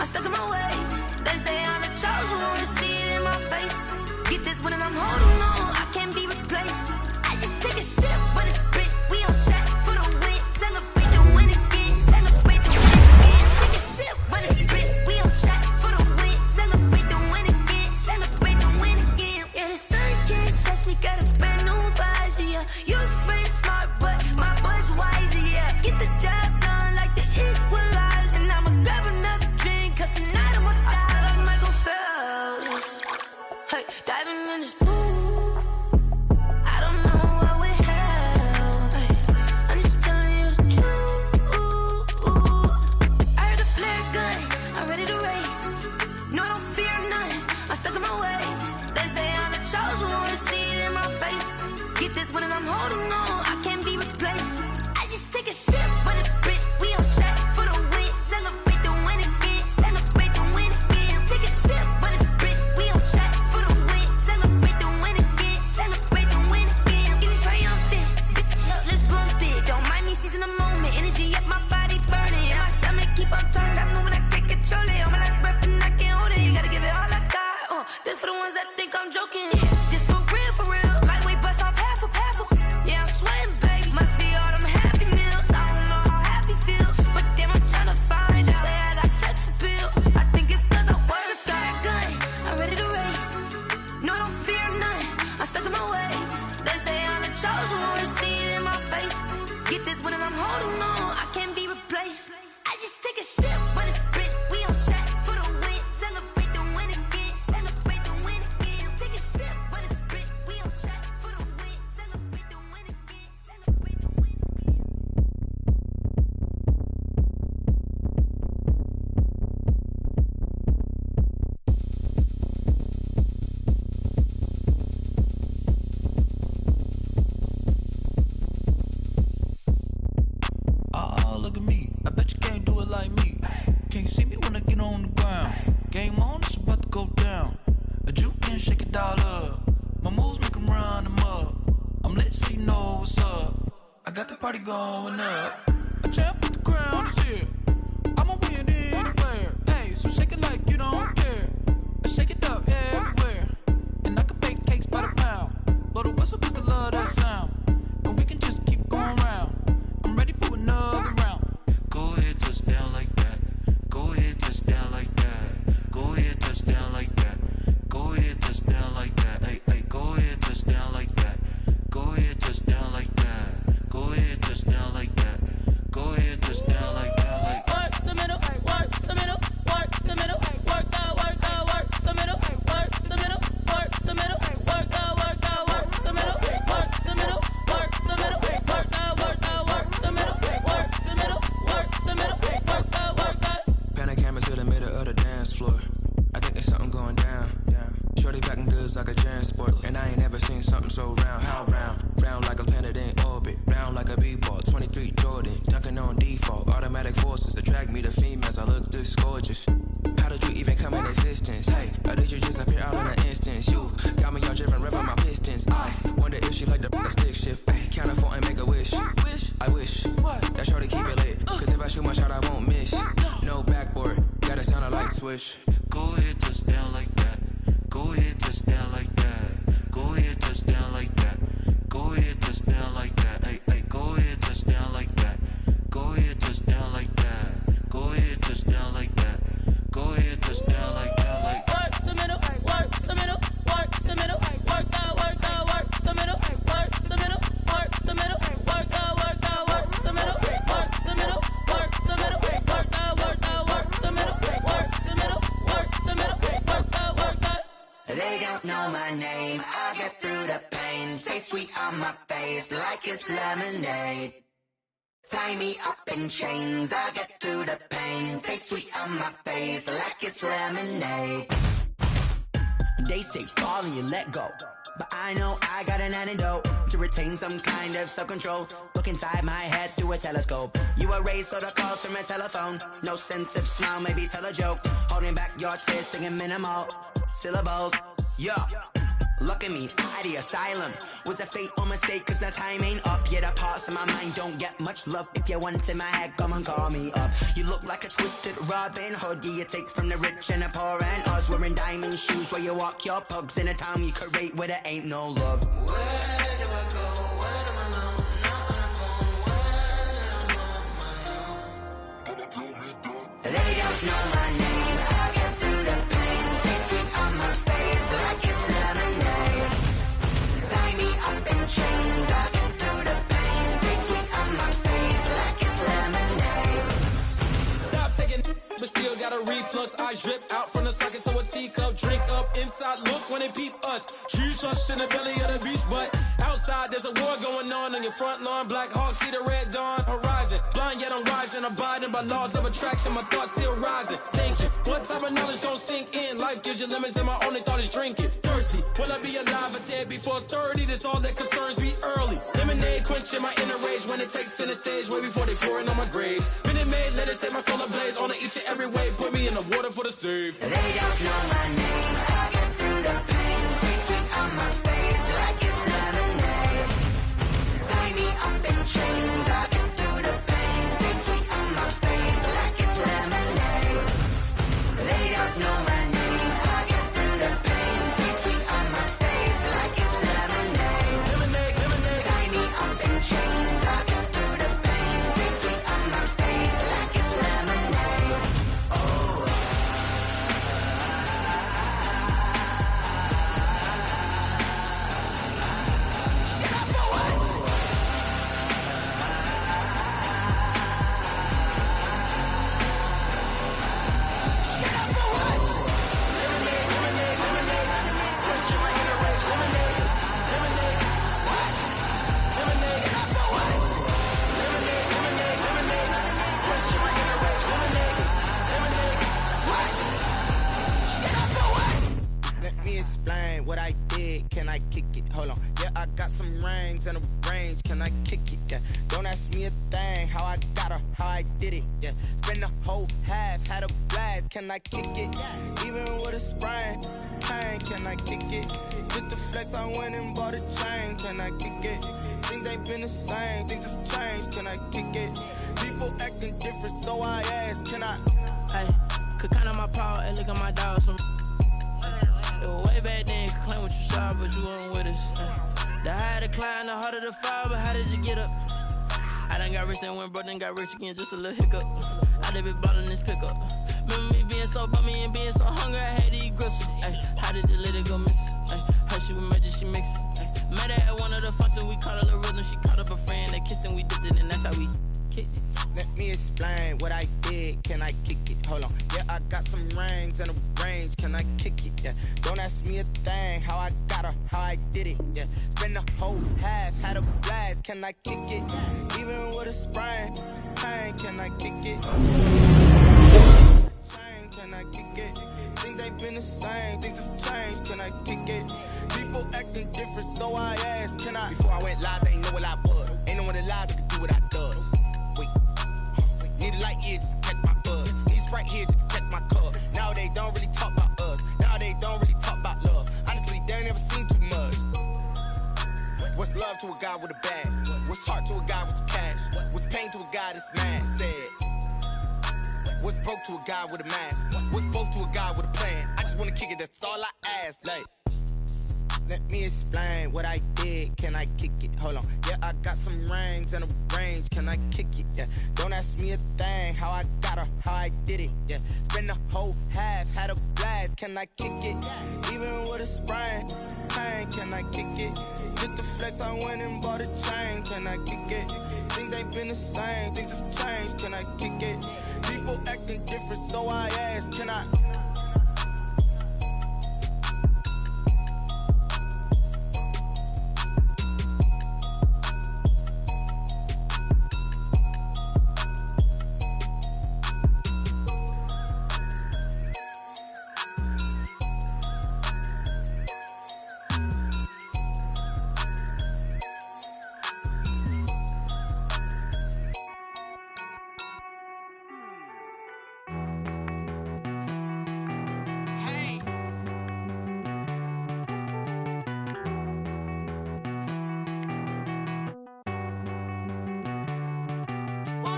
stuck in my ways. They say I'm the chosen one, see it in my face. Get this one and I'm holding on, I can't be replaced. I just take a sip, but it's spit. We on track for the win. Celebrate the win again. Celebrate the win again. Take a sip, but it's spit. We on track for the win. Celebrate the win again. Celebrate the win again. Yeah, the sun can't touch me. Got a brand new visor. Yeah, your friend smart, but my bud's wiser. Yeah, get the job done like the equalizer. And I'ma grab another drink, 'cause tonight I'ma die like Michael Phelps. Hey, diving in this pool. I don't know what we have. Hey, I'm just telling you the truth. I heard a flare gun, I'm ready to race. No, I don't fear nothing, I'm stuck in my ways. They say I'm the chosen one, see it in my face. Get this one and I'm holding on, I can't be replaced. I just take a sip, but it's spit. We on track for the win. Celebrate the win again. Celebrate the win again. Take a sip, but it's spit. We on track for the win. Celebrate the win again. Celebrate the win again. Get it triumphant. Look, let's bump it. Don't mind me seizing the moment. Energy up my body burning. And my stomach keep up turning. Stop moving, I can't control it. On my last breath and I can't hold it. You gotta give it all I got. This for the ones that think I'm joking. This for real, for real. Lightweight bust off half a. Yeah, I'm sweating, babe. Must be all them happy meals. I don't know how happy feels, but damn, I'm tryna find. Just say I got sex appeal. I think it's 'cause I work a fire gun. I'm ready to race. No, I don't fear nothing. I'm stuck in my ways. They say I'm the chosen one, see it in my face. Get this one and I'm holding on, I can't be replaced. I just take a sip, but it's spit. We on track for the win. Celebrate the win again. Celebrate the win again. Take a sip, but it's spit. We on track for the win. Celebrate the win again. Celebrate the win again. Oh, look at me. I bet you can't do it like me. Can't see me when I get on the ground. Game on, it's about to go down. A juke can shake it all up. My moves make 'em run them up. I'm lit so you know what's up. I got the party going up. A champ with the crown is here. I'ma win anywhere. Hey, so shake it like you don't care. Shake it up everywhere. And I can bake cakes by the pound. Blow the whistle 'cause I love that sound. And we can just keep going round. I'm ready for another round. Go ahead, touch down like that. Go ahead, touch down like that. Go ahead, touch down like that. Go ahead, touch down like that. Hey, hey, go ahead, touch down like that. Go ahead, touch down like that. Go ahead, touch down like that. Go ahead, touch down like that. Like work the middle, work the middle, work the middle, work the middle, work the middle, work the middle, work the middle, work the middle, work the middle, work the middle, work the middle, work the middle, work the. pan the camera to the middle of the dance floor. I think there's something going down. Shorty packing goods like a transport, and I ain't never seen something so round. How round? Round like a planet in orbit, round like a b-ball. 23 Jordan, dunking on default. Automatic forces attract me to females. I look this gorgeous. How did you even come in existence? Hey, or did you just appear out in an instance? You got me all driven, revving my pistons. I wonder if she like the stick shift. Ay, count a four and make a wish. I wish that shorty keep it lit, 'cause if I shoot my shot, I won't miss. No backboard, gotta sound a light switch. Go ahead, touch down like that. Go ahead, touch down like that. Go ahead, touch down like that. Go ahead, touch down like that. Hey, hey, go ahead, touch down like that. Go ahead, touch down like that. Go ahead, touch down like that. Go ahead, touch down like that. Like Work the middle, work the middle, work the middle, work the middle, work the middle, work the middle, work the middle, work the middle, work the middle, work the middle, work the middle, work the middle, work the middle, work the middle, work the. They don't know my name, I'll get through the pain. Taste sweet on my face like it's lemonade. Tie me up in chains, I'll get through the pain. Taste sweet on my face like it's lemonade. They say fall and you let go, but I know I got an antidote to retain some kind of self-control. Look inside my head through a telescope. You erase all the calls from a telephone. No sense of smile, maybe tell a joke. Holding back your tears, singing minimal syllables. Yeah. Look at me, out the asylum. Was a fate or mistake, cause the time ain't up. Yet the parts of my mind don't get much love. If you want in my head, come and call me up. You look like a twisted Robin Hood. You take from the rich and the poor and us. Wearing diamond shoes where you walk your pugs in a town you create where there ain't no love. Where do I go? Where am I alone? Not on the phone. Where am I on my own? They don't know my name. I get through the pain. Taste it on my face like it's lemonade. Tie me up in chains. I get through the pain. Taste it on my face like it's lemonade. Stop taking, but still got a reflux. I drip out from the socket to a teacup. Drink up inside. Look when they peep us. Choose us in the belly of the beach, but outside there's a war going on your front lawn. Black Hawk see the red dawn horizon. Blind yet I'm rising, abiding by laws of attraction. My thoughts still rising. Thinking, what type of knowledge don't sink in? Life gives you limits, and my only thought is drinking. Thirsty, will I be alive or dead before 30? That's all that concerns me early. Lemonade quenching my inner rage when it takes center stage, way before they pour it on my grave. Minute Maid, let it set my soul ablaze. On each and every way, put me in the water for the save. They don't know my name. I get through the pain. Taste it on my face like it's lemonade. Tie me up in chains. I get through the pain. Taste it on my face like it's lemonade. They don't know my name. I get through the pain. Taste it on my face like it's lemonade. Lemonade, lemonade. Tie me up in chains. I get through the pain. Taste it on my face like it's lemonade. Oh. Let me explain what I did. Can I kick it? Hold on. Yeah, I got some rings and a range. Can I kick it? Yeah. Don't ask me a thing. How I got her, how I did it. Yeah. Spend the whole half, had a blast. Can I kick it? Even with a sprain. Pain, can I kick it? Just the flex, I went and bought a chain. Can I kick it? Things ain't been the same. Things have changed. Can I kick it? People acting different, so I ask. Can I? Hey, could count on my power and look at my dogs from. It was way back then, could claim what you saw, but you weren't with us. The higher the climb, the harder the fall, but how did you get up? I done got rich, then went broke, then got rich again, just a little hiccup. I done been bought in this pickup. Remember me being so bummy and being so hungry, I had to eat gristle. Ay, how did the lady go miss? Her she was magic, she mixed. Met her at one of the functions, we caught a little rhythm, she caught up a friend, they kissed and we dipped it, and that's how we kicked it. Let me explain what I did. Can I kick it? Hold on. Yeah, I got some rings and a range. Can I kick it? Yeah. Don't ask me a thing. How I got her, how I did it. Yeah. Spend the whole half, had a blast. Can I kick it? Even with a sprain. Pain, can I kick it? Chain, can I kick it? Things ain't been the same. Things have changed. Can I kick it? People acting different, so I ask. Can I? Before I went live, they ain't know what I was. Ain't no one alive that could do what I does. Need a light here just to catch my buzz. Need Sprite here just to catch my cup. Now they don't really talk about us. Now they don't really talk about love. Honestly, they ain't never seen too much. What's love to a guy with a bag? What's heart to a guy with some cash? What's pain to a guy that's mad? Said. What's broke to a guy with a mask? What's both to a guy with a plan? I just wanna kick it, that's all I ask. Like, let me explain what I did. Can I kick it? Hold on. Yeah, I got some rings and a range. Can I kick it? Yeah. Don't ask me a thing. How I got her, how I did it. Yeah. Spend the whole half, had a blast. Can I kick it? Even with a sprain. Pain, can I kick it? Just the flex, I went and bought a chain. Can I kick it? Things ain't been the same. Things have changed. Can I kick it? People acting different, so I ask. Can I?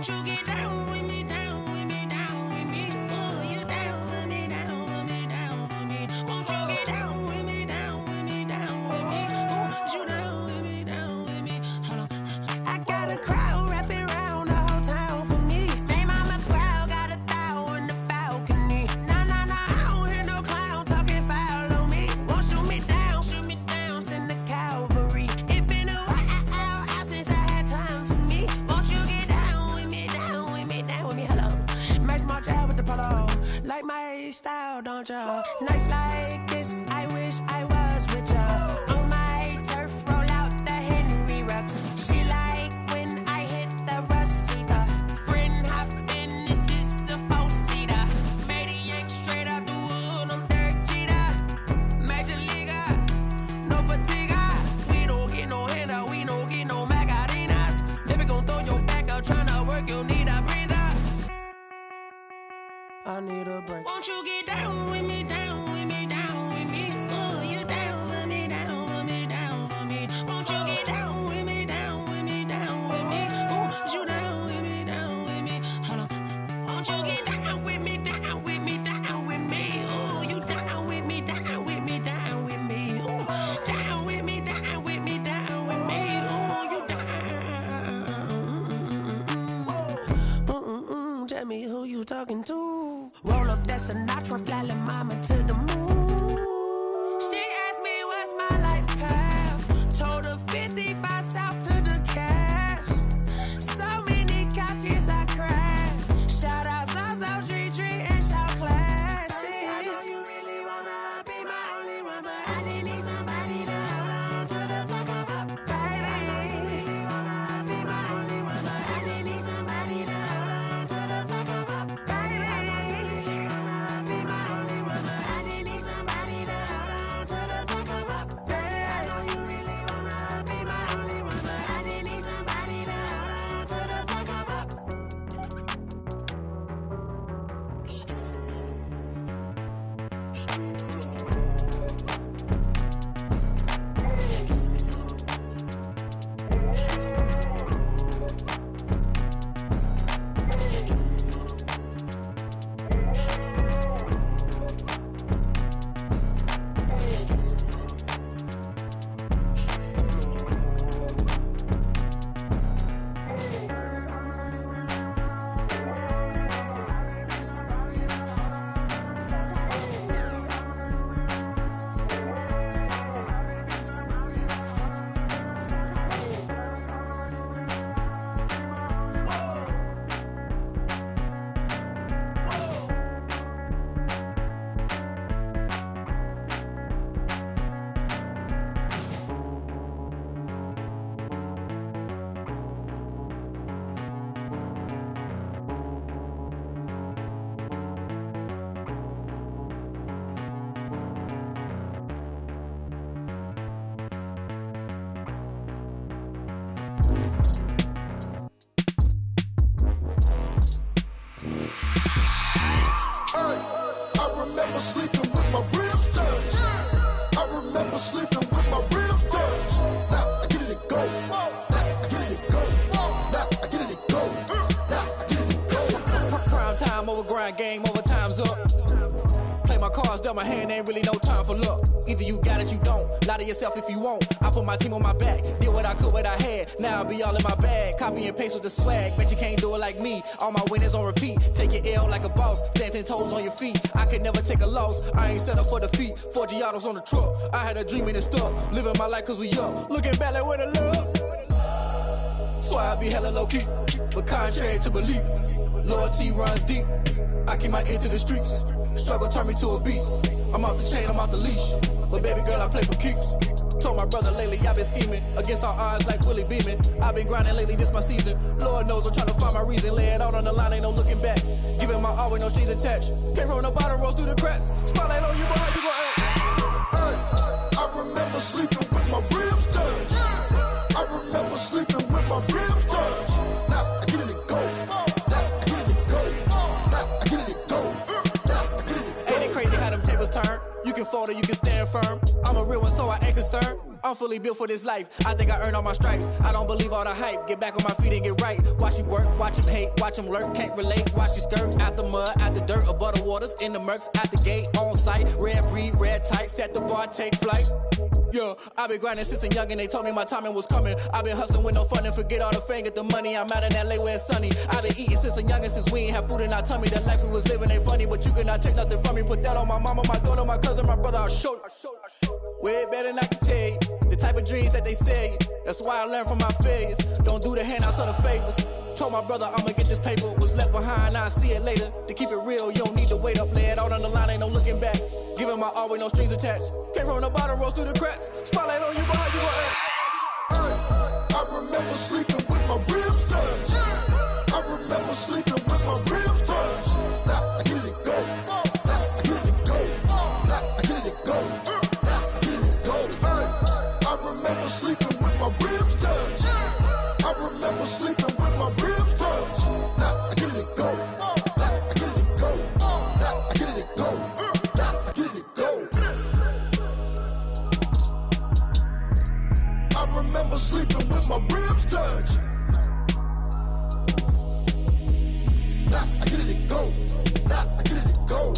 Won't you get down with me, down with me, down with me? Oh, you down with me, down with me, down with me. Won't you get down with me, down with me, down with me? Oh, you down with me, down with me? Hold on. I got a crowd wrapping around the whole town for me. They mama proud, got a thou in the balcony. Nah, nah, nah, I don't hear no clown talking foul on me. Won't shoot me down, send the cavalry. It been a while since I had time for me. Won't you get down with me, down with me, down with me? Hello, Max March out with the polo. Like my style, don't ya? Nights like this, I wish I was with ya. On my turf, roll out the Henry Rux. She like when I hit the receiver. Friend hop in, this is a four-seater. Made a yank straight out the wood, I'm Derek Jeter. Major leaguer, no fatigue. We don't get no handout, we don't get no Macarinas. Never gon' throw your back out, tryna work, you need a breather. I need a break. Won't you get down with me, down with me, down with me? Oh, you down with me, down with me, down with me? Won't you get down with me, down with me, down with me? Oh, you down with me, down with me? Hold on. Won't you get down with me, down with me, down with me? Oh, you down with me, down with me, down with me? Oh, down with me, down with me, down with me? Oh, you down. Tell me who you talking to. Roll up that Sinatra, fly la mama to the moon. She asked me what's my life path. Told her 55 south to the cat. So many couches I cried. Shout out South Street and shout classy. I know you really wanna be my only one, but I didn't need somebody to hold on to the sucker up. Baby, I know you really wanna be my only one, but I didn't need somebody to hold on to the sucker up. Baby, I know you really wanna be my only one, but I didn't need somebody to hold on to the sucker up. Baby, I know you really wanna be my only one, but I didn't need somebody to hold on to the sucker up. Sleeping with my ribs touched. I remember sleeping with my ribs touched. Now I get it to go. Now I get it to go. Now I get it to go. Now I get it to go. Prime time over grind game, over time's up. Play my cards, dealt my hand, ain't really no time for luck. Either you got it, you don't. Lie to yourself if you won't. I put my team on my back, did what I could, what I had. Now I'll be all in my bag. Copy and paste with the swag. Bet you can't do it like me. All my winners on repeat. Take your L like a boss. Stand 10 toes on your feet. I can never take a loss. I ain't set up for defeat. 4 Giottos on the truck. I had a dream and it stuck. Living my life cause we young. Looking back like where the love. So I be hella low key. But contrary to belief, loyalty runs deep. I keep my ear to the streets. Struggle turned me to a beast. I'm off the chain, I'm off the leash. But baby girl, I play for keeps. Told my brother lately, I've been scheming. Against all odds like Willie Beeman. I've been grinding lately, this my season. Lord knows I'm trying to find my reason. Lay it out on the line, ain't no looking back. Giving my all with no strings attached. Came from the bottom, rose through the cracks. Spotlight on you, boy, how you gon' act? Hey, I remember sleeping with my ribs touched. I remember sleeping with my ribs touched. Now I get it to go. Now I get it to go. Now I get it to go. Now I get it to go. Ain't it crazy how them tables turn? You can fold or you can stand firm. I'm a real one, so I ain't concerned. I'm fully built for this life. I think I earned all my stripes. I don't believe all the hype. Get back on my feet and get right. Watch you work, watch him hate, watch him lurk. Can't relate, watch you skirt. Out the mud, out the dirt, above the waters, in the murks, at the gate, on site. Red breed, red tight, set the bar, take flight. Yeah, I been grinding since a young and they told me my timing was coming. I been hustling with no fun and forget all the fame, get the money. I'm out in LA where it's sunny. I been eating since a young and since we ain't have food in our tummy. The life we was living ain't funny, but you cannot take nothing from me. Put that on my mama, my daughter, my cousin, my brother, I'll show you. Way better than I can tell you. The type of dreams that they sell you. That's why I learned from my failures. Don't do the handouts or the favors. Told my brother I'ma get this paper. Was left behind, I'll see it later. To keep it real, you don't need to wait up. Lay it out on the line, ain't no looking back. Giving my all with no strings attached. Came from the bottom, rose through the cracks. Spotlight on you, but how you gon' act? I remember sleeping with my ribs touched. I remember sleeping with my ribs touched. Now I get it go. Now I get it go. Now I get it go. Now I get it go. I remember sleeping with my ribs touched. I remember sleeping with my ribs touched. Now I get it go. Now I get it go. Now I get it go. Now I get it go. I remember sleeping with my ribs touched. Now I get it go. Now I get it go.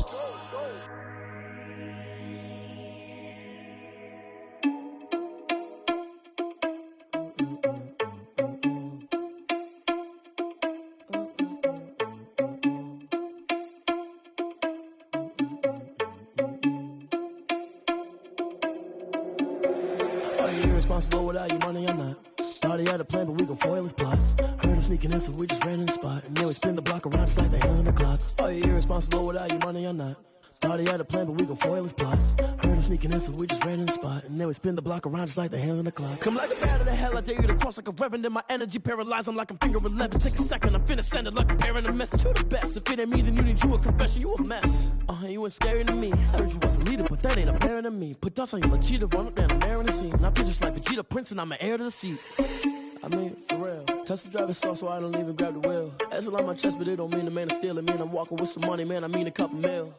Irresponsible without your money or not. Thought he had a plan, but we gon' foil his plot. Heard him sneaking in, so we just ran in the spot. And then we spin the block around just like the hands on the clock. Are you irresponsible without your money or not? Thought he had a plan, but we gon' foil his plot. Heard him sneaking in, so we just ran in the spot. And then we spin the block around just like the hands on the clock. Come like a bat of the hell, I dare you to cross like a reverend. And my energy paralyzed, I'm like I'm finger 11. Take a second, I'm finna send it like a parent a message. You the best, if it ain't me, then you need you a confession. You a mess, you ain't scary to me. Heard you was a leader, but that ain't apparent to me. Put dust on you like cheetah, run up down the air in the scene. And I feel just like Vegeta Prince, and I'm an heir to the seat. I mean, for real. Touch the driver's sauce so I don't even grab the wheel. That's on my chest, but it don't mean the man is stealing. Mean I'm walking with some money, man, I mean a couple mil.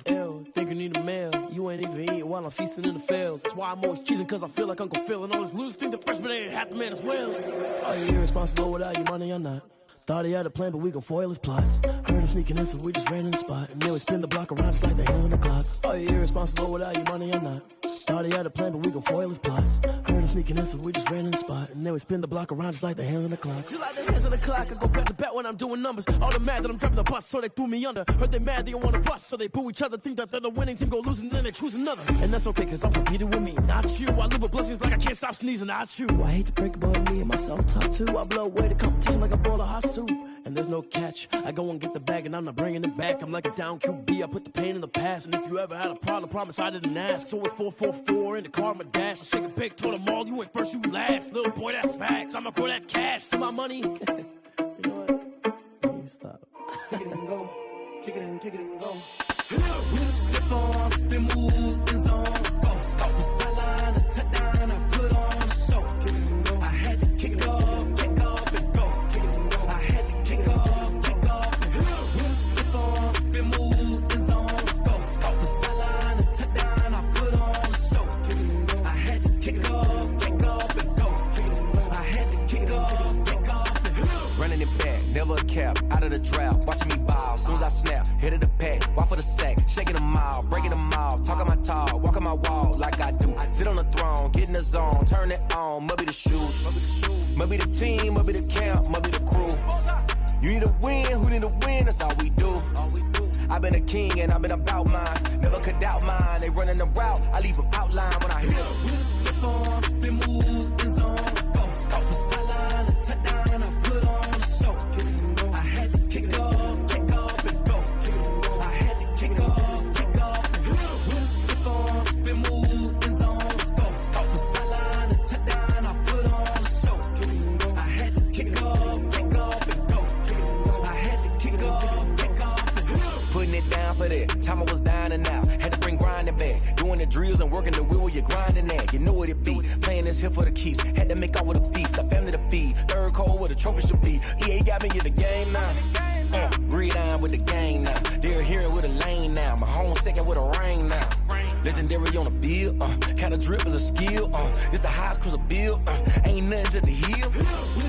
Ew, think you need a meal. You ain't even eating while I'm feasting in the field. That's why I'm always cheesing, cause I feel like Uncle Phil. And all those losers think the freshman ain't half the man as well. Are you irresponsible without your money or not? Thought he had a plan, but we gon' foil his plot. Heard him sneaking in, so we just ran in the spot. And then we spin the block around just like the hands on the clock. Are you irresponsible without your money or not? Thought he had a plan, but we gon' foil his plot. Heard him sneaking in, so we just ran in the spot. And then we spin the block around just like the hands on the clock. You like the hands on the clock, I go back to back when I'm doing numbers. All the mad that I'm driving the bus, so they threw me under. Heard they mad, they don't wanna bust, so they boo each other. Think that they're the winning team, go losing, then they choose another. And that's okay, cause I'm competing with me, not you. I live with blessings like I can't stop sneezing, not you. I hate to break about me and myself top two. I blow away the competition like a bowl of hot soup. And there's no catch. I go and get the bag and I'm not bringing it back. I'm like a down QB, I put the pain in the past. And if you ever had a problem, promise I didn't ask. So it's 444 in the car, my dash. I shake a big, told them all, you went first, you last. Little boy, that's facts. I'ma throw that cash to my money. You know what? Let me stop. Kick it and go. Kick it and go. With a step on, spin move, in zone, go. Stop the sideline, a touchdown, I put on a show. Kick it and go. I had to kick off and go. Kick it and go. I had to kick off and go. With a step on, spin move, in zone, go. Stop the sideline, a touchdown, I put on a show. Kick it and go. I had to kick off and go. Kick it and go. I had to kick off and go. Running it back, never a cap, out of the drought, watching me ball. Soon as I snap, hit of the pack, walk for the sack, shaking them all, breaking them all, talking my talk, walking my wall like I do. Sit on the throne, get in the zone, turn it on, must be the shoes, must be the team, must be the camp, must be the crew. You need a win, who need a win, that's all we do. I've been a king and I've been about mine, never could doubt mine. They running the route, I leave them outline when I hit them. With a step on, spin move, in zone, go. Stop the sideline, a touchdown, I put on a show. I had to kick off and go. I had to kick off and go. With a step on, spin move, in zone, go. Stop the sideline, a touchdown, I put on a show. I had to kick off and go. I had to kick off and go. Putting it down for that, time I was down and out, had to bring grinding back, doing the drills and working the wheel where you're grinding at, you know what it be, playing this here for the keeps, had to make out with a feast, a family to feed, third cold where the trophy should be, EA got me in the game now, breathe on with the gang now, they're hearing with a lane now, my home second with a rain now, legendary on the field, kinda drip is a skill, it's the highest cruiser bill, ain't nothing just to heal.